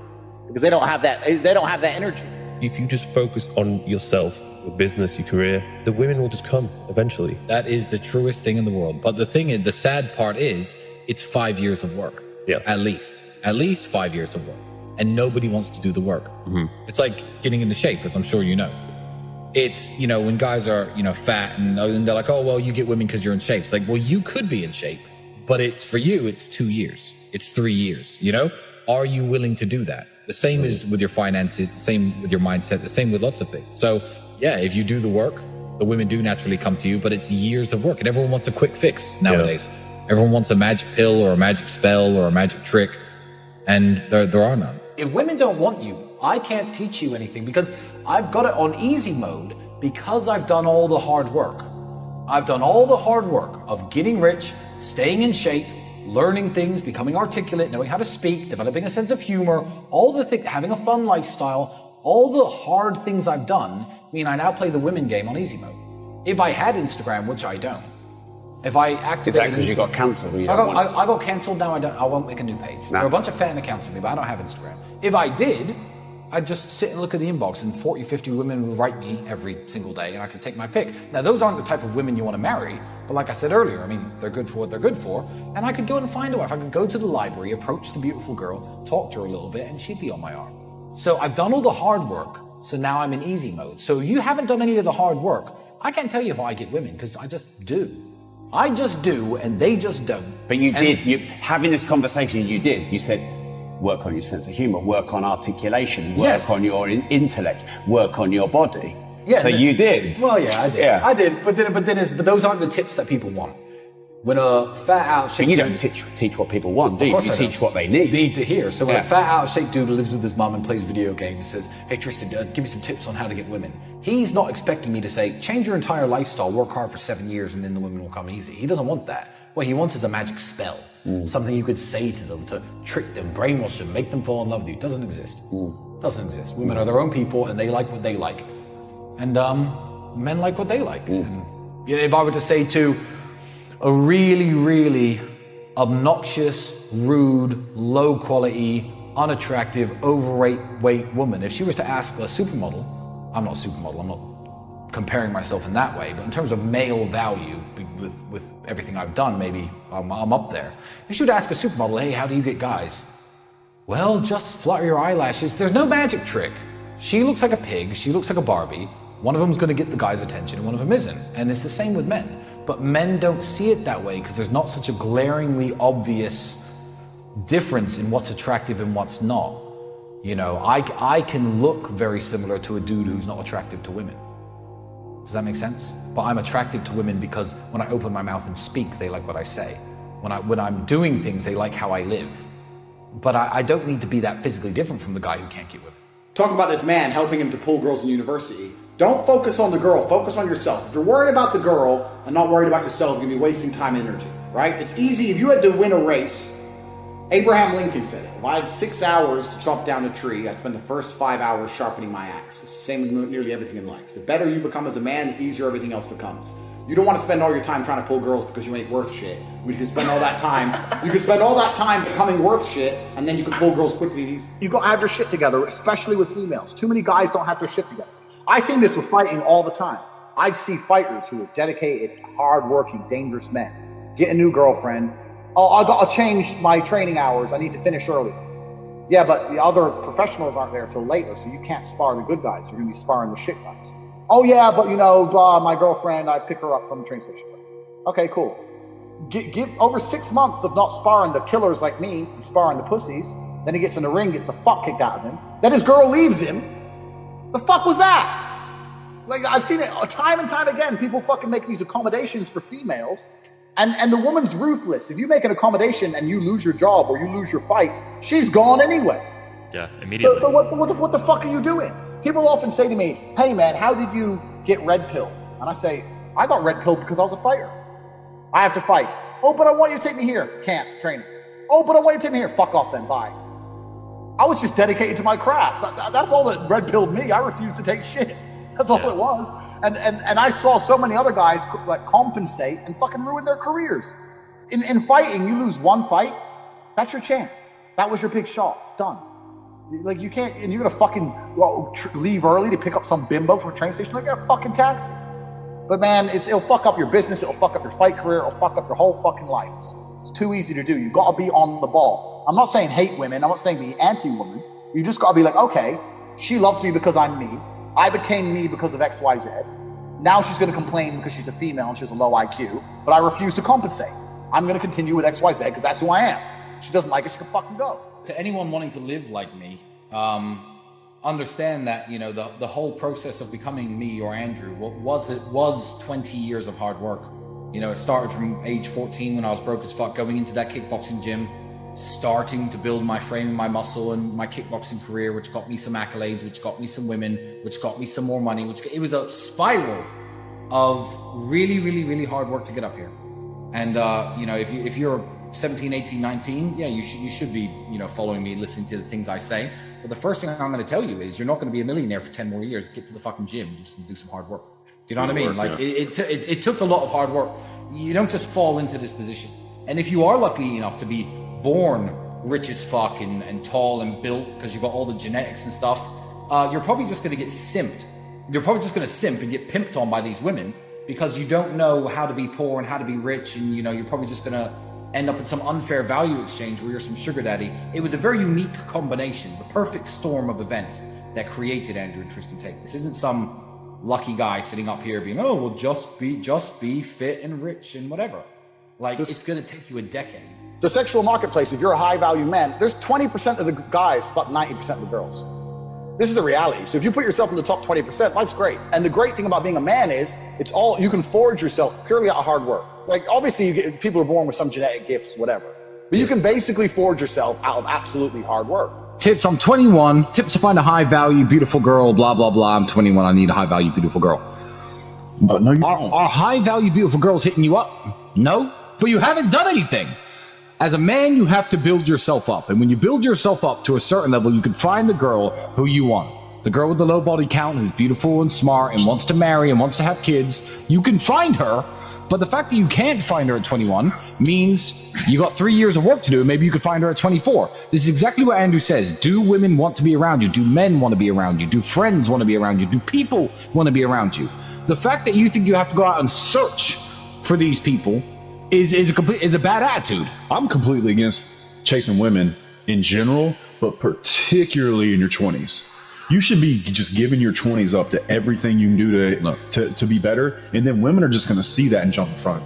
Because they don't have that energy. If you just focus on yourself, your business, your career, the women will just come eventually. That is the truest thing in the world. But the thing is, the sad part is, it's 5 years of work. Yeah. At least 5 years of work. And nobody wants to do the work. Mm-hmm. It's like getting into shape, as I'm sure you know. It's, when guys are, fat and they're like, oh, well, you get women because you're in shape. It's like, well, you could be in shape, but for you, it's 2 years. It's 3 years, Are you willing to do that? The same is with your finances, the same with your mindset, the same with lots of things. So yeah, if you do the work, the women do naturally come to you, but it's years of work and everyone wants a quick fix nowadays. Yeah. Everyone wants a magic pill or a magic spell or a magic trick. And there are none. If women don't want you, I can't teach you anything because I've got it on easy mode because I've done all the hard work. I've done all the hard work of getting rich, staying in shape, learning things, becoming articulate, knowing how to speak, developing a sense of humor, all the things, having a fun lifestyle, all the hard things I've done mean I now play the women game on easy mode. If I had Instagram, which I don't, if I activated... Is that because you got cancelled? I got cancelled now. I won't make a new page. There are a bunch of fan accounts of me, but I don't have Instagram. If I did, I'd just sit and look at the inbox and 40, 50 women would write me every single day and I could take my pick. Now, those aren't the type of women you want to marry, but like I said earlier, I mean, they're good for what they're good for, and I could go and find a wife. I could go to the library, approach the beautiful girl, talk to her a little bit, and she'd be on my arm. So I've done all the hard work, so now I'm in easy mode. So if you haven't done any of the hard work, I can't tell you how I get women, because I just do. I just do, and they just don't. But having this conversation, you said, work on your sense of humor, work on articulation, work on your intellect, work on your body. Yeah. So you did. Well, yeah, I did. Yeah. I did. But those aren't the tips that people want. When a fat out of shape, but you don't teach what people want, do you? You teach what they need to hear. So when a fat out of shape dude lives with his mom and plays video games says, "Hey Tristan, give me some tips on how to get women," he's not expecting me to say, "Change your entire lifestyle, work hard for 7 years, and then the women will come easy." He doesn't want that. What he wants is a magic spell, something you could say to them to trick them, brainwash them, make them fall in love with you. It doesn't exist. Doesn't exist. Women are their own people, and they like what they like, and men like what they like. And, if I were to say to a really, really obnoxious, rude, low quality, unattractive, overweight woman, if she was to ask a supermodel, I'm not a supermodel, I'm not comparing myself in that way, but in terms of male value, with everything I've done, maybe I'm up there. If she would ask a supermodel, "Hey, how do you get guys?" Well, just flutter your eyelashes. There's no magic trick. She looks like a pig, she looks like a Barbie. One of them's going to get the guy's attention and one of them isn't. And it's the same with men. But men don't see it that way because there's not such a glaringly obvious difference in what's attractive and what's not. You know, I can look very similar to a dude who's not attractive to women. Does that make sense? But I'm attractive to women because when I open my mouth and speak, they like what I say. When I'm doing things, they like how I live. But I don't need to be that physically different from the guy who can't get women. Talking about this man helping him to pull girls in university. Don't focus on the girl, focus on yourself. If you're worried about the girl and not worried about yourself, you're going to be wasting time and energy, right? It's easy. If you had to win a race, Abraham Lincoln said it. If I had 6 hours to chop down a tree, I'd spend the first 5 hours sharpening my axe. It's the same with nearly everything in life. The better you become as a man, the easier everything else becomes. You don't want to spend all your time trying to pull girls because you ain't worth shit. You can spend all that time. You can spend all that time becoming worth shit, and then you can pull girls quickly. You got to have your shit together, especially with females. Too many guys don't have their shit together. I've seen this with fighting all the time. I see fighters who are dedicated, hard-working, dangerous men. Get a new girlfriend. Oh, I'll change my training hours. I need to finish early. Yeah, but the other professionals aren't there till later, so you can't spar the good guys. You're going to be sparring the shit guys. Oh, yeah, but you know, blah, my girlfriend, I pick her up from the train station. Okay, cool. Give over 6 months of not sparring the killers like me and sparring the pussies. Then he gets in the ring, gets the fuck kicked out of him. Then his girl leaves him. The fuck was that? Like, I've seen it time and time again. People fucking make these accommodations for females. And the woman's ruthless. If you make an accommodation and you lose your job or you lose your fight, she's gone anyway. Yeah, immediately. So what the fuck are you doing? People often say to me, hey man, how did you get red pill? And I say, I got red pill because I was a fighter. I have to fight. Oh, but I want you to take me here. Can't. Training. Oh, but I want you to take me here. Fuck off then. Bye. I was just dedicated to my craft. That's all that red pilled me. I refused to take shit. That's all it was. And I saw so many other guys like compensate and fucking ruin their careers. In fighting, you lose one fight, that's your chance. That was your big shot. It's done. Like, you can't, and you're gonna fucking leave early to pick up some bimbo from a train station. Like, get a fucking taxi. But man, it'll fuck up your business. It'll fuck up your fight career. It'll fuck up your whole fucking life. It's too easy to do. You gotta be on the ball. I'm not saying hate women. I'm not saying be anti-woman. You just gotta be like, okay, she loves me because I'm me. I became me because of X, Y, Z. Now she's going to complain because she's a female and she has a low IQ, but I refuse to compensate. I'm going to continue with X, Y, Z because that's who I am. If she doesn't like it, she can fucking go. To anyone wanting to live like me, understand that, you know, the whole process of becoming me or Andrew, was 20 years of hard work. You know, it started from age 14 when I was broke as fuck, going into that kickboxing gym, starting to build my frame and my muscle and my kickboxing career, which got me some accolades, which got me some women, which got me some more money, it was a spiral of really, really, really hard work to get up here. And, you know, if you're 17, 18, 19, yeah, you should be, you know, following me, listening to the things I say. But the first thing I'm going to tell you is you're not going to be a millionaire for 10 more years. Get to the fucking gym, just do some hard work. Do you know what I mean? Like, it took a lot of hard work. You don't just fall into this position. And if you are lucky enough to be born rich as fuck and tall and built because you've got all the genetics and stuff, you're probably just going to get simped. You're probably just going to simp and get pimped on by these women because you don't know how to be poor and how to be rich, and you know you're probably just going to end up in some unfair value exchange where you're some sugar daddy. It was a very unique combination, the perfect storm of events that created Andrew and Tristan Tate. This isn't some lucky guy sitting up here being, oh, well, just be fit and rich and whatever. Like, it's going to take you a decade. The sexual marketplace, if you're a high-value man, there's 20% of the guys fuck 90% of the girls. This is the reality. So if you put yourself in the top 20%, life's great. And the great thing about being a man is you can forge yourself purely out of hard work. Like, obviously, people are born with some genetic gifts, whatever. But you can basically forge yourself out of absolutely hard work. Tips, I'm 21. Tips to find a high-value, beautiful girl, blah, blah, blah. I'm 21. I need a high-value, beautiful girl. But no, you don't. Are high-value, beautiful girls hitting you up? No. But you haven't done anything. As a man, you have to build yourself up. And when you build yourself up to a certain level, you can find the girl who you want. The girl with the low body count who's beautiful and smart and wants to marry and wants to have kids. You can find her. But the fact that you can't find her at 21 means you got 3 years of work to do, and maybe you could find her at 24. This is exactly what Andrew says. Do women want to be around you? Do men want to be around you? Do friends want to be around you? Do people want to be around you? The fact that you think you have to go out and search for these people is a bad attitude. I'm completely against chasing women in general, but particularly in your 20s. You should be just giving your 20s up to everything you can do to be better, and then women are just going to see that and jump in front.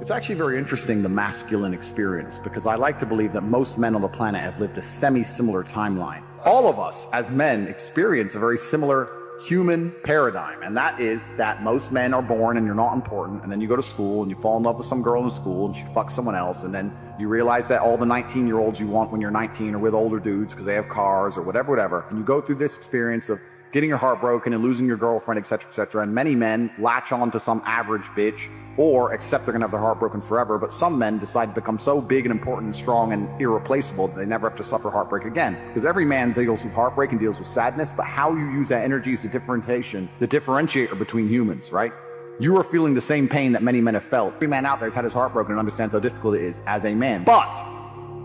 It's actually very interesting, the masculine experience, because I like to believe that most men on the planet have lived a semi-similar timeline. all of us as men experience a very similar human paradigm, and that is that most men are born and you're not important, and then you go to school and you fall in love with some girl in school and she fucks someone else, and then you realize that all the 19-year-olds you want when you're 19 are with older dudes because they have cars or whatever, and you go through this experience of getting your heart broken and losing your girlfriend, etc., and many men latch on to some average bitch or accept they're gonna have their heart broken forever, but some men decide to become so big and important and strong and irreplaceable that they never have to suffer heartbreak again. Because every man deals with heartbreak and deals with sadness, but how you use that energy is the differentiator between humans, right? You are feeling the same pain that many men have felt. Every man out there has had his heart broken and understands how difficult it is as a man. But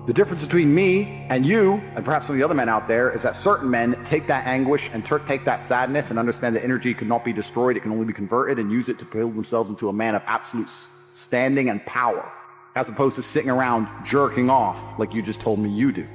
the difference between me and you, and perhaps some of the other men out there, is that certain men take that anguish and take that sadness and understand that energy cannot be destroyed, it can only be converted, and use it to build themselves into a man of absolute standing and power, as opposed to sitting around jerking off like you just told me you do.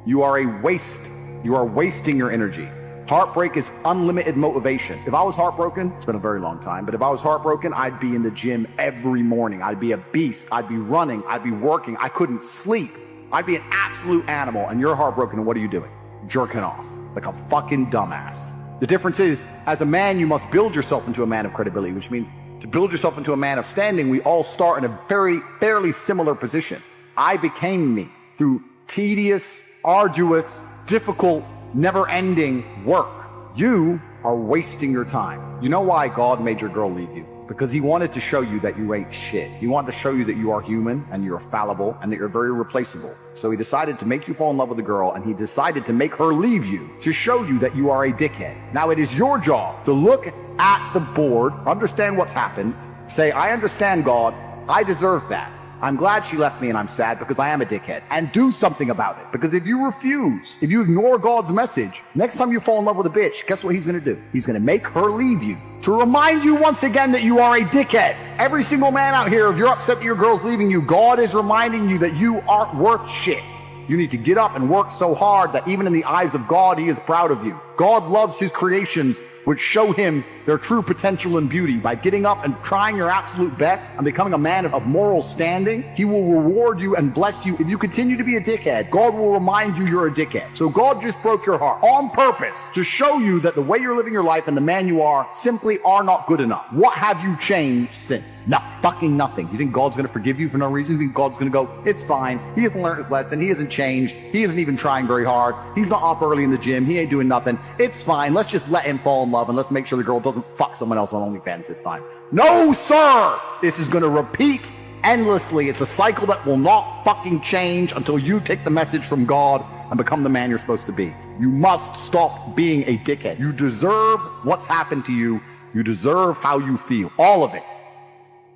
You are a waste. You are wasting your energy. Heartbreak is unlimited motivation. If I was heartbroken, it's been a very long time, but if I was heartbroken, I'd be in the gym every morning. I'd be a beast. I'd be running. I'd be working. I couldn't sleep. I'd be an absolute animal, and you're heartbroken, and what are you doing? Jerking off like a fucking dumbass. The difference is, as a man, you must build yourself into a man of credibility, which means to build yourself into a man of standing, we all start in a fairly similar position. I became me through tedious, arduous, difficult, never-ending work. You are wasting your time. You know why God made your girl leave you? Because he wanted to show you that you ain't shit. He wanted to show you that you are human and you're fallible and that you're very replaceable. So he decided to make you fall in love with a girl, and he decided to make her leave you to show you that you are a dickhead. Now it is your job to look at the board, understand what's happened, say, I understand, God, I deserve that. I'm glad she left me and I'm sad because I am a dickhead. And do something about it. Because if you refuse, if you ignore God's message, next time you fall in love with a bitch, guess what he's going to do? He's going to make her leave you to remind you once again that you are a dickhead. Every single man out here, if you're upset that your girl's leaving you, God is reminding you that you aren't worth shit. You need to get up and work so hard that even in the eyes of God, he is proud of you. God loves his creations, which show him their true potential and beauty. By getting up and trying your absolute best and becoming a man of moral standing, he will reward you and bless you. If you continue to be a dickhead, God will remind you you're a dickhead. So God just broke your heart on purpose to show you that the way you're living your life and the man you are simply are not good enough. What have you changed since? No, fucking nothing. You think God's going to forgive you for no reason? You think God's going to go, it's fine. He hasn't learned his lesson. He hasn't changed. He isn't even trying very hard. He's not up early in the gym. He ain't doing nothing. It's fine. Let's just let him fall in love and let's make sure the girl doesn't fuck someone else on OnlyFans this time. No, sir! This is going to repeat endlessly. It's a cycle that will not fucking change until you take the message from God and become the man you're supposed to be. You must stop being a dickhead. You deserve what's happened to you. You deserve how you feel. All of it.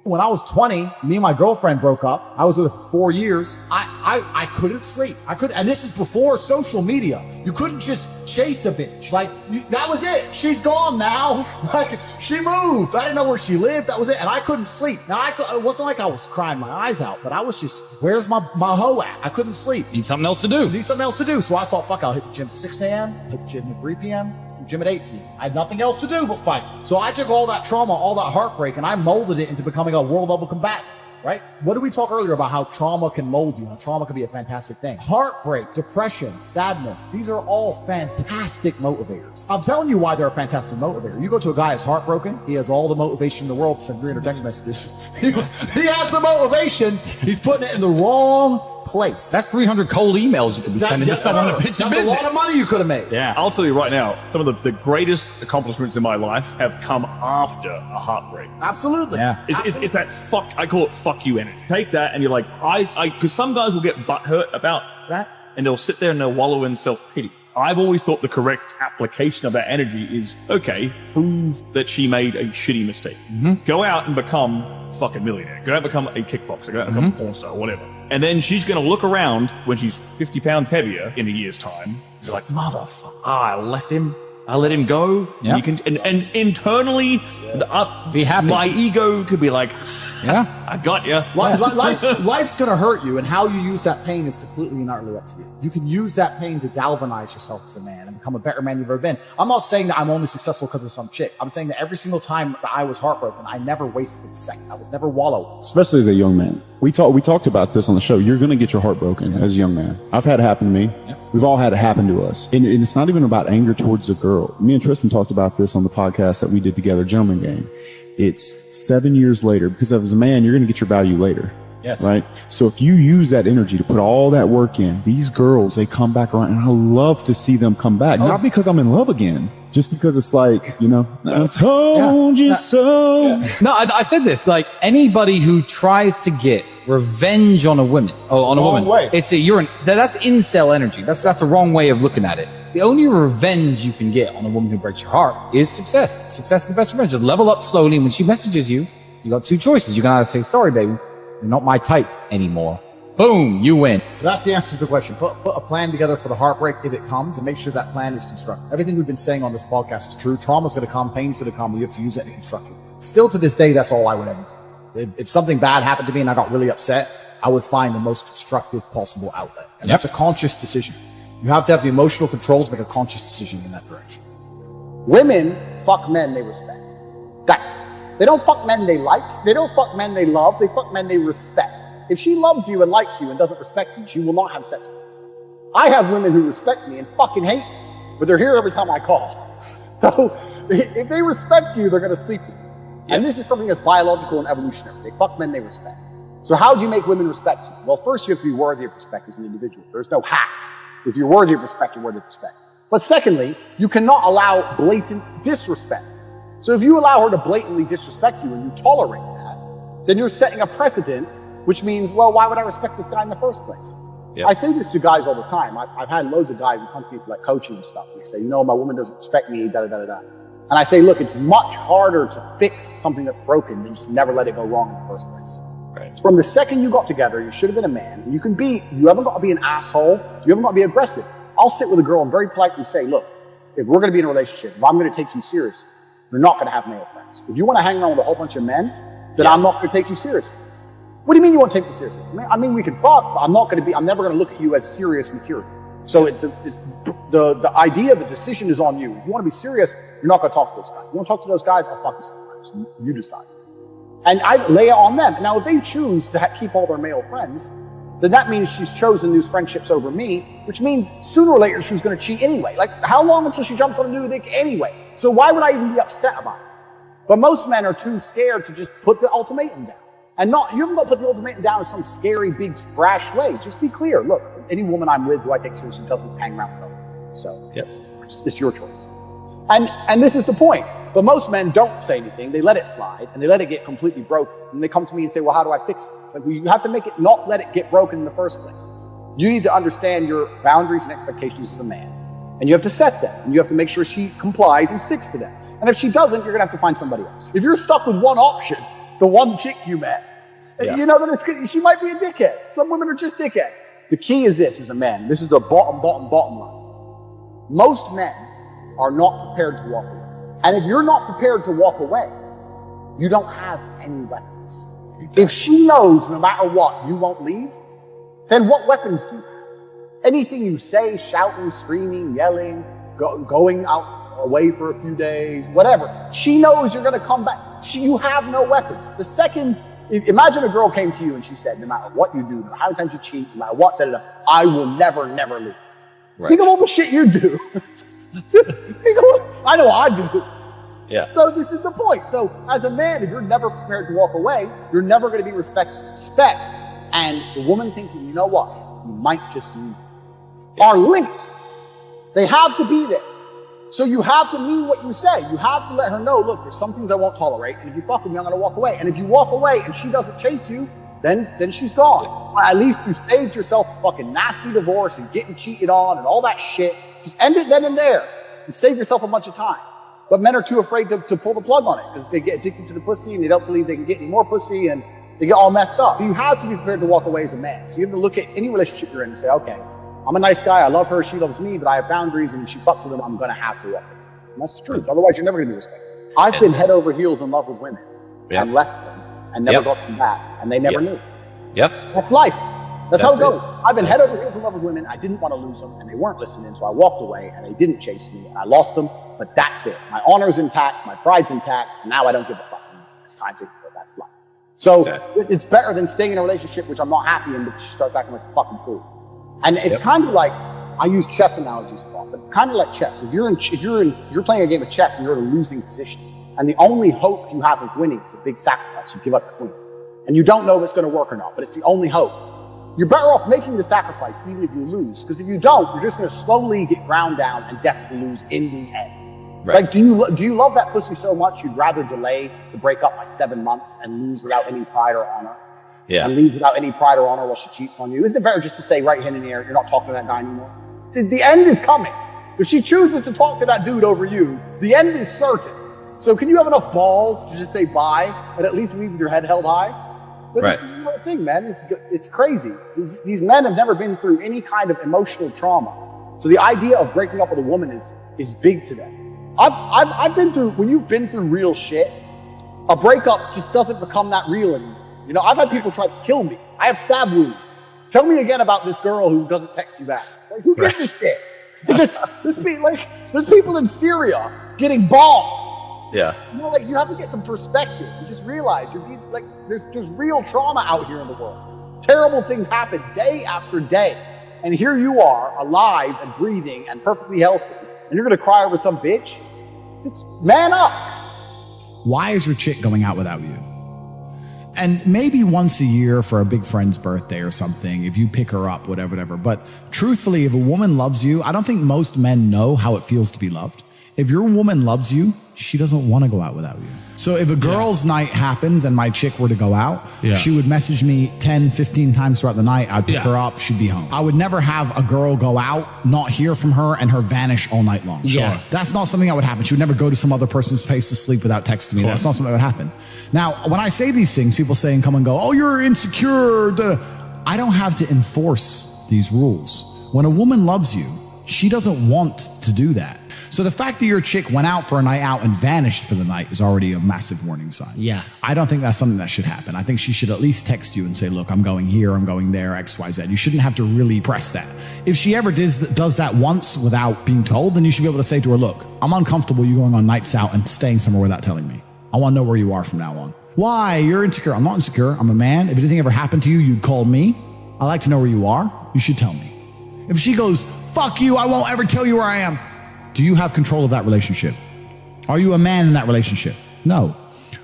When I was 20, me and my girlfriend broke up. I was with her for 4 years. I couldn't sleep. And this is before social media. You couldn't just chase a bitch. Like, that was it. She's gone now. Like, she moved. I didn't know where she lived. That was it. And I couldn't sleep. Now, it wasn't like I was crying my eyes out, but I was just, where's my hoe at? I couldn't sleep. Need something else to do. So I thought, fuck, I'll hit the gym at 6 a.m., hit the gym at 3 p.m., gym at 8 p.m. I had nothing else to do but fight. So I took all that trauma, all that heartbreak, and I molded it into becoming a world level combatant, right? What did we talk earlier about how trauma can mold you? How trauma can be a fantastic thing. Heartbreak, depression, sadness, these are all fantastic motivators. I'm telling you why they're a fantastic motivator. You go to a guy who's heartbroken, he has all the motivation in the world to send 300 text messages. He has the motivation, he's putting it in the wrong place. That's 300 cold emails you could be sending to someone to pitch a business. That's a lot of money you could have made. Yeah. I'll tell you right now, some of the greatest accomplishments in my life have come after a heartbreak. Absolutely. Yeah. It's that fuck, I call it fuck you energy. Take that and you're like, because some guys will get butthurt about that and they'll sit there and they'll wallow in self-pity. I've always thought the correct application of that energy is, okay, prove that she made a shitty mistake. Mm-hmm. Go out and become fucking millionaire. Go out and become a kickboxer. Go out and become a porn star or whatever. And then she's going to look around when she's 50 pounds heavier in a year's time. You're like, motherfucker, I left him. I let him go. Yeah. You can, and internally, be happy. My ego could be like, yeah, I got you. Life's going to hurt you, and how you use that pain is completely and utterly up to you. You can use that pain to galvanize yourself as a man and become a better man you've ever been. I'm not saying that I'm only successful because of some chick. I'm saying that every single time that I was heartbroken, I never wasted a second. I was never wallowed. Especially as a young man. We talked about this on the show. You're going to get your heart broken as a young man. I've had it happen to me. Yep. We've all had it happen to us. And it's not even about anger towards the girl. Me and Tristan talked about this on the podcast that we did together, Gentleman Game. It's 7 years later, because as a man, you're going to get your value later. Yes. Right? So if you use that energy to put all that work in, these girls, they come back around, and I love to see them come back. Not because I'm in love again, just because it's like, you know, I told you so. No, I said this, like anybody who tries to get revenge on a woman, that's incel energy. That's a wrong way of looking at it. The only revenge you can get on a woman who breaks your heart is success. Success is the best revenge. Just level up slowly, and when she messages you, you got two choices. You can either say, sorry, baby, you're not my type anymore. Boom, you win. So that's the answer to the question. Put a plan together for the heartbreak if it comes, and make sure that plan is constructive. Everything we've been saying on this podcast is true. Trauma's going to come, pain's going to come. You have to use that in constructive. Still to this day, that's all I would ever do. If something bad happened to me and I got really upset, I would find the most constructive possible outlet. And that's a conscious decision. You have to have the emotional control to make a conscious decision in that direction. Women fuck men they respect. That's it. They don't fuck men they like. They don't fuck men they love. They fuck men they respect. If she loves you and likes you and doesn't respect you, she will not have sex with you. I have women who respect me and fucking hate me, but they're here every time I call. So if they respect you, they're going to sleep with you. And this is something that's biological and evolutionary. They fuck men they respect. So how do you make women respect you? Well, first you have to be worthy of respect as an individual. There's no hack. If you're worthy of respect, you're worthy of respect. But secondly, you cannot allow blatant disrespect. So if you allow her to blatantly disrespect you and you tolerate that, then you're setting a precedent, which means, well, why would I respect this guy in the first place? I say this to guys all the time. I've had loads of guys who come to me for like coaching and stuff. They say, you know, my woman doesn't respect me, da-da-da-da-da. And I say, look, it's much harder to fix something that's broken than just never let it go wrong in the first place. Right. From the second you got together, you should have been a man. You haven't got to be an asshole. You haven't got to be aggressive. I'll sit with a girl and very politely say, look, if we're going to be in a relationship, if I'm going to take you seriously, you're not going to have male friends. If you want to hang around with a whole bunch of men, then I'm not going to take you seriously. What do you mean you won't take me seriously? I mean, we can fuck, but I'm never going to look at you as serious material. So the idea, the decision is on you. If you want to be serious, you're not going to talk to those guys. You want to talk to those guys, I'll fuck you sometimes. You decide. And I lay it on them. Now, if they choose to keep all their male friends, then that means she's chosen these friendships over me, which means sooner or later she was going to cheat anyway. Like, how long until she jumps on a new dick anyway? So why would I even be upset about it? But most men are too scared to just put the ultimatum down. And you haven't got to put the ultimatum down in some scary, big, brash way. Just be clear. Look, any woman I'm with who I take seriously doesn't hang around with her. So, it's your choice. And this is the point. But most men don't say anything. They let it slide, and they let it get completely broken. And they come to me and say, well, how do I fix it? It's like, well, you have to make it not let it get broken in the first place. You need to understand your boundaries and expectations as a man. And you have to set them. And you have to make sure she complies and sticks to them. And if she doesn't, you're going to have to find somebody else. If you're stuck with one option, the one chick you met, you know, then she might be a dickhead. Some women are just dickheads. The key is this as a man. This is the bottom line. Most men are not prepared to walk away. And if you're not prepared to walk away, you don't have any weapons. Exactly. If she knows no matter what you won't leave, then what weapons do you have? Anything you say, shouting, screaming, yelling, going out away for a few days, whatever. She knows you're going to come back. You have no weapons. The second, imagine a girl came to you and she said, no matter what you do, no matter how many times you cheat, no matter what, I will never leave. Right. Think of all the shit you do. I know I do. Yeah. So this is the point. So as a man, if you're never prepared to walk away, you're never going to be respect. And the woman thinking, you know what? You might just leave. Are linked. They have to be there. So you have to mean what you say. You have to let her know, look, there's some things I won't tolerate, and if you fuck with me, I'm going to walk away. And if you walk away and she doesn't chase you, then she's gone. But at least you saved yourself a fucking nasty divorce and getting cheated on and all that shit. Just end it then and there and save yourself a bunch of time. But men are too afraid to pull the plug on it because they get addicted to the pussy and they don't believe they can get any more pussy and they get all messed up. You have to be prepared to walk away as a man. So you have to look at any relationship you're in and say, okay, I'm a nice guy, I love her, she loves me, but I have boundaries, and if she fucks with them, I'm going to have to walk away. And that's the truth. Otherwise, you're never going to be respected. I've been head over heels in love with women and left them and never got them back, and they never knew. That's life. That's how it goes. I've been head over heels in love with women. I didn't want to lose them, and they weren't listening, so I walked away, and they didn't chase me, and I lost them, but that's it. My honor's intact, my pride's intact, and now I don't give a fuck. It's time to go. That's life. So it's better than staying in a relationship which I'm not happy in, but she starts acting like a fucking fool. And it's kind of like, I use chess analogies a lot, but it's kind of like chess. If you're playing a game of chess and you're in a losing position, and the only hope you have of winning is a big sacrifice, you give up the queen, and you don't know if it's going to work or not, but it's the only hope. You're better off making the sacrifice even if you lose, because if you don't, you're just going to slowly get ground down and definitely lose in the end. Right. Like, do you love that pussy so much you'd rather delay the breakup by 7 months and lose without any pride or honor? Yeah. And leave without any pride or honor while she cheats on you? Isn't it better just to say right hand in the air, you're not talking to that guy anymore? The end is coming. If she chooses to talk to that dude over you, the end is certain. So can you have enough balls to just say bye and at least leave with your head held high? But right. This is the thing, man. It's crazy. These men have never been through any kind of emotional trauma. So the idea of breaking up with a woman is big to them. I've been through, when you've been through real shit, a breakup just doesn't become that real anymore. You know, I've had people try to kill me. I have stab wounds. Tell me again about this girl who doesn't text you back. Like, who gives a shit? There's people in Syria getting bombed. Yeah. You know, like, you have to get some perspective. You just realize there's real trauma out here in the world. Terrible things happen day after day. And here you are, alive and breathing and perfectly healthy. And you're going to cry over some bitch? Just man up. Why is your chick going out without you? And maybe once a year for a big friend's birthday or something, if you pick her up, whatever. But truthfully, if a woman loves you, I don't think most men know how it feels to be loved. If your woman loves you, she doesn't want to go out without you. So if a girl's night happens and my chick were to go out, she would message me 10, 15 times throughout the night. I'd pick her up. She'd be home. I would never have a girl go out, not hear from her, and her vanish all night long. Yeah. That's not something that would happen. She would never go to some other person's place to sleep without texting me. That's not something that would happen. Now, when I say these things, people say and come and go, oh, you're insecure. I don't have to enforce these rules. When a woman loves you, she doesn't want to do that. So the fact that your chick went out for a night out and vanished for the night is already a massive warning sign. Yeah. I don't think that's something that should happen. I think she should at least text you and say, look, I'm going here, I'm going there, X, Y, Z. You shouldn't have to really press that. If she ever does that once without being told, then you should be able to say to her, look, I'm uncomfortable you going on nights out and staying somewhere without telling me. I want to know where you are from now on. Why? You're insecure. I'm not insecure. I'm a man. If anything ever happened to you, you'd call me. I like to know where you are. You should tell me. If she goes, fuck you, I won't ever tell you where I am. Do you have control of that relationship? Are you a man in that relationship? No.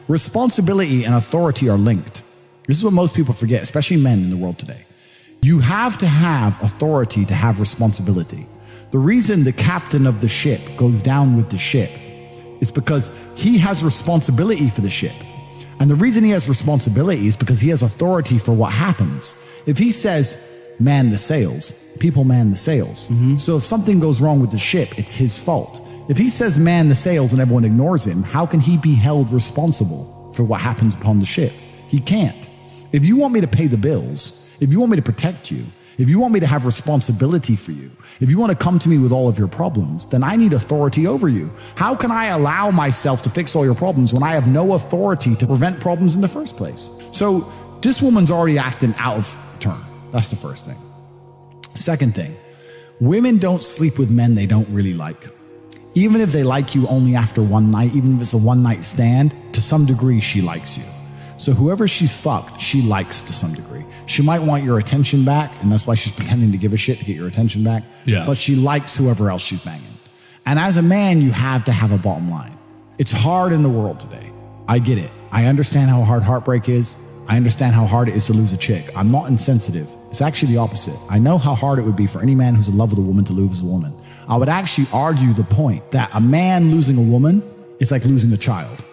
Responsibility and authority are linked. This is what most people forget, especially men in the world today. You have to have authority to have responsibility. The reason the captain of the ship goes down with the ship is because he has responsibility for the ship. And the reason he has responsibility is because he has authority for what happens. If he says, man the sails, people man the sails. Mm-hmm. So if something goes wrong with the ship, it's his fault. If he says man the sails and everyone ignores him, how can he be held responsible for what happens upon the ship? He can't. If you want me to pay the bills, if you want me to protect you, if you want me to have responsibility for you, if you want to come to me with all of your problems, then I need authority over you. How can I allow myself to fix all your problems when I have no authority to prevent problems in the first place? So this woman's already acting out of turn. That's the first thing. Second thing, women don't sleep with men they don't really like. Even if they like you only after one night, even if it's a one-night stand, to some degree she likes you. So whoever she's fucked, she likes to some degree. She might want your attention back, and that's why she's pretending to give a shit to get your attention back. Yeah. But she likes whoever else she's banging. And as a man, you have to have a bottom line. It's hard in the world today. I get it. I understand how hard heartbreak is. I understand how hard it is to lose a chick. I'm not insensitive. It's actually the opposite. I know how hard it would be for any man who's in love with a woman to lose a woman. I would actually argue the point that a man losing a woman is like losing a child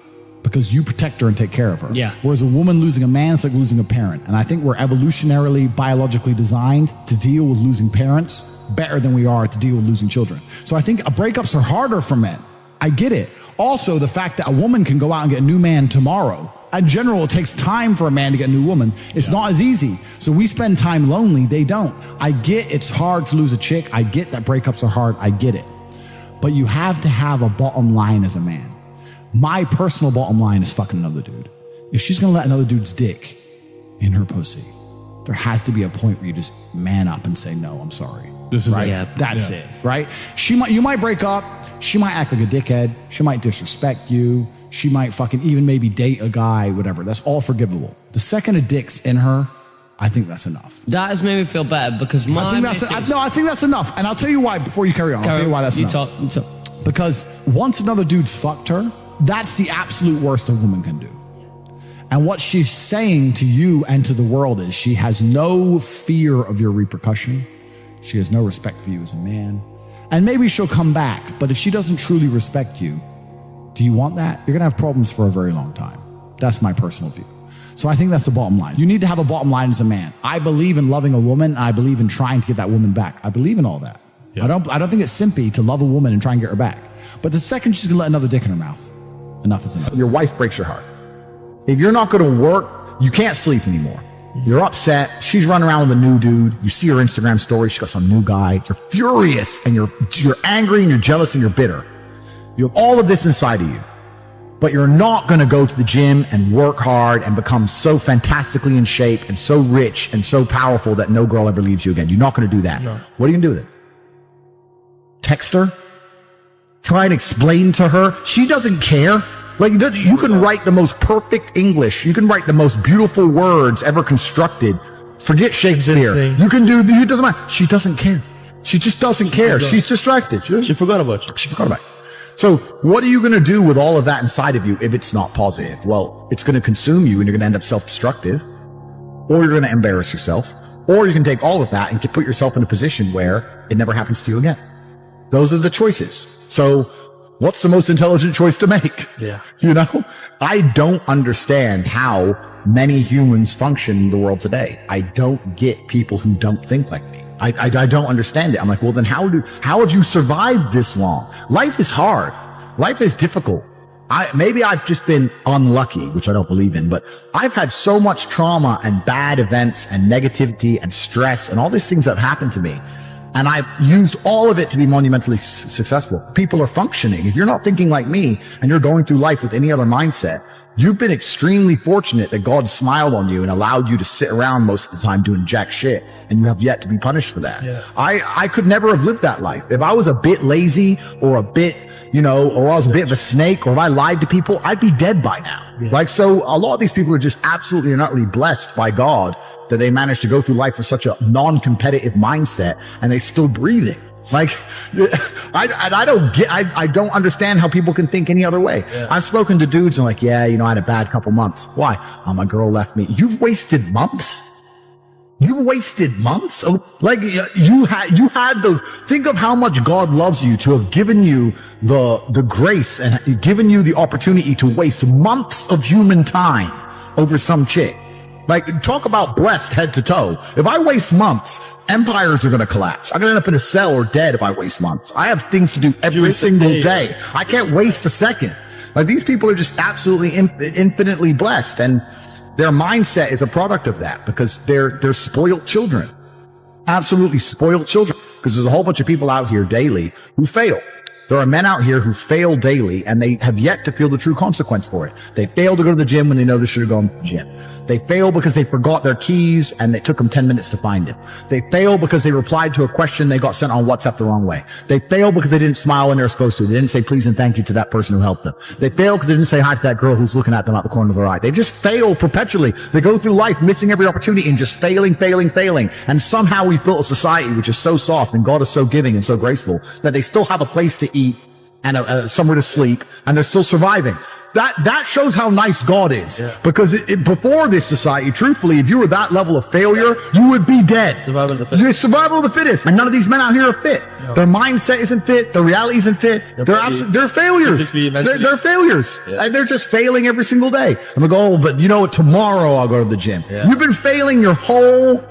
because you protect her and take care of her. Yeah. Whereas a woman losing a man is like losing a parent. And I think we're evolutionarily, biologically designed to deal with losing parents better than we are to deal with losing children. So I think breakups are harder for men. I get it. Also, the fact that a woman can go out and get a new man tomorrow. In general, it takes time for a man to get a new woman. It's not as easy. So we spend time lonely. They don't. I get it's hard to lose a chick. I get that breakups are hard. I get it. But you have to have a bottom line as a man. My personal bottom line is fucking another dude. If she's going to let another dude's dick in her pussy, there has to be a point where you just man up and say, no, I'm sorry. This is right? That's it, right? You might break up. She might act like a dickhead. She might disrespect you. She might fucking even maybe date a guy, whatever. That's all forgivable. The second a dick's in her, I think that's enough. That has made me feel better because I think that's enough. And I'll tell you why before you carry on. I'll tell you why that's enough. You talk. Because once another dude's fucked her, that's the absolute worst a woman can do. And what she's saying to you and to the world is she has no fear of your repercussion. She has no respect for you as a man. And maybe she'll come back, but if she doesn't truly respect you, do you want that? You're going to have problems for a very long time. That's my personal view. So I think that's the bottom line. You need to have a bottom line as a man. I believe in loving a woman. And I believe in trying to get that woman back. I believe in all that. Yeah. I don't think it's simpy to love a woman and try and get her back. But the second she's going to let another dick in her mouth, enough is enough. Your wife breaks your heart. If you're not going to work, you can't sleep anymore. You're upset. She's running around with a new dude. You see her Instagram story. She got some new guy. You're furious and you're angry and you're jealous and you're bitter. You have all of this inside of you. But you're not going to go to the gym and work hard and become so fantastically in shape and so rich and so powerful that no girl ever leaves you again. You're not going to do that. No. What are you going to do with it? Text her? Try and explain to her? She doesn't care. Like, you can write the most perfect English. You can write the most beautiful words ever constructed. Forget Shakespeare. You can do, it doesn't matter. She doesn't care. She just doesn't care. She's distracted. She forgot about you. She forgot about you. So what are you going to do with all of that inside of you if it's not positive? Well, it's going to consume you and you're going to end up self-destructive, or you're going to embarrass yourself, or you can take all of that and put yourself in a position where it never happens to you again. Those are the choices. So what's the most intelligent choice to make? Yeah. You know, I don't understand how many humans function in the world today. I don't get people who don't think like me. I don't understand it. I'm like, well, then how have you survived this long? Life is hard. Life is difficult. Maybe I've just been unlucky, which I don't believe in, but I've had so much trauma and bad events and negativity and stress and all these things that have happened to me. And I've used all of it to be monumentally successful. People are functioning. If you're not thinking like me and you're going through life with any other mindset, you've been extremely fortunate that God smiled on you and allowed you to sit around most of the time doing jack shit, and you have yet to be punished for that. Yeah. I could never have lived that life. If I was a bit lazy or a bit, or I was a bit of a snake, or if I lied to people, I'd be dead by now. Yeah. So a lot of these people are just absolutely and utterly blessed by God that they managed to go through life with such a non-competitive mindset and they still breathing. Like, I don't understand how people can think any other way. Yeah. I've spoken to dudes and like, I had a bad couple months. Why? Oh, my girl left me. You've wasted months? You've wasted months? Like, think of how much God loves you to have given you the grace and given you the opportunity to waste months of human time over some chick. Like, talk about blessed head to toe. If I waste months, empires are going to collapse. I'm going to end up in a cell or dead if I waste months. I have things to do every single day. I can't waste a second. Like, these people are just absolutely infinitely blessed, and their mindset is a product of that because they're spoiled children. Absolutely spoiled children. Because there's a whole bunch of people out here daily who fail. There are men out here who fail daily, and they have yet to feel the true consequence for it. They fail to go to the gym when they know they should have gone to the gym. They fail because they forgot their keys and it took them 10 minutes to find it. They fail because they replied to a question they got sent on WhatsApp the wrong way. They fail because they didn't smile when they were supposed to. They didn't say please and thank you to that person who helped them. They fail because they didn't say hi to that girl who's looking at them out the corner of their eye. They just fail perpetually. They go through life missing every opportunity and just failing. And somehow we've built a society which is so soft and God is so giving and so graceful that they still have a place to eat and somewhere to sleep, and they're still surviving. That shows how nice God is. Yeah. Because before this society, truthfully, if you were that level of failure, you would be dead. Survival of the fittest. Survival of the fittest. And none of these men out here are fit. No. Their mindset isn't fit. Their reality isn't fit. They're failures. They're failures. Yeah. And they're just failing every single day. And they go, but tomorrow I'll go to the gym. Yeah. You've been failing your whole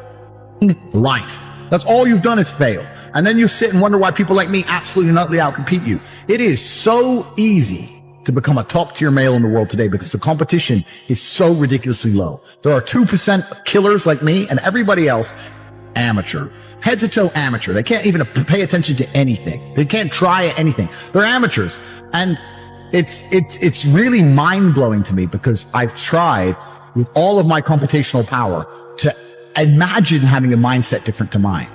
life. That's all you've done is fail. And then you sit and wonder why people like me absolutely and utterly outcompete you. It is so easy to become a top tier male in the world today because the competition is so ridiculously low. There are 2% killers like me, and everybody else, amateur. Head to toe amateur. They can't even pay attention to anything. They can't try anything. They're amateurs. And it's really mind blowing to me because I've tried with all of my computational power to imagine having a mindset different to mine.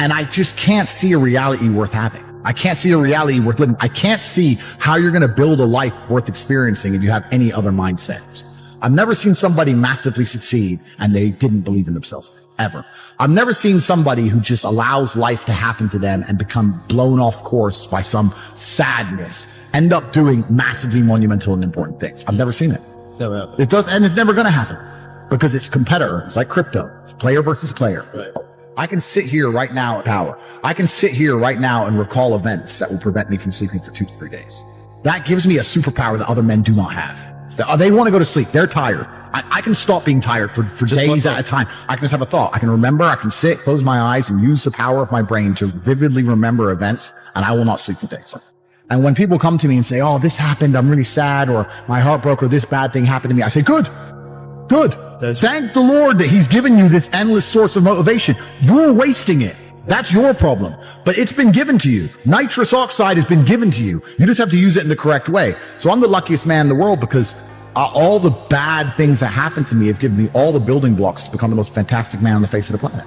And I just can't see a reality worth having. I can't see a reality worth living. I can't see how you're going to build a life worth experiencing if you have any other mindset. I've never seen somebody massively succeed and they didn't believe in themselves. Ever. I've never seen somebody who just allows life to happen to them and become blown off course by some sadness, end up doing massively monumental and important things. I've never seen it. It does, and it's never going to happen because it's competitor. It's like crypto. It's player versus player. Right. I can sit here right now at power. I can sit here right now and recall events that will prevent me from sleeping for 2 to 3 days. That gives me a superpower that other men do not have. They want to go to sleep. They're tired. I can stop being tired for days at a time. I can just have a thought. I can remember. I can sit, close my eyes, and use the power of my brain to vividly remember events, and I will not sleep for days. And when people come to me and say, oh, this happened, I'm really sad, or my heart broke, or this bad thing happened to me, I say, good. Thank the Lord that he's given you this endless source of motivation. You're wasting it. That's your problem. But it's been given to you. Nitrous oxide has been given to you. You just have to use it in the correct way. So I'm the luckiest man in the world because all the bad things that happened to me have given me all the building blocks to become the most fantastic man on the face of the planet.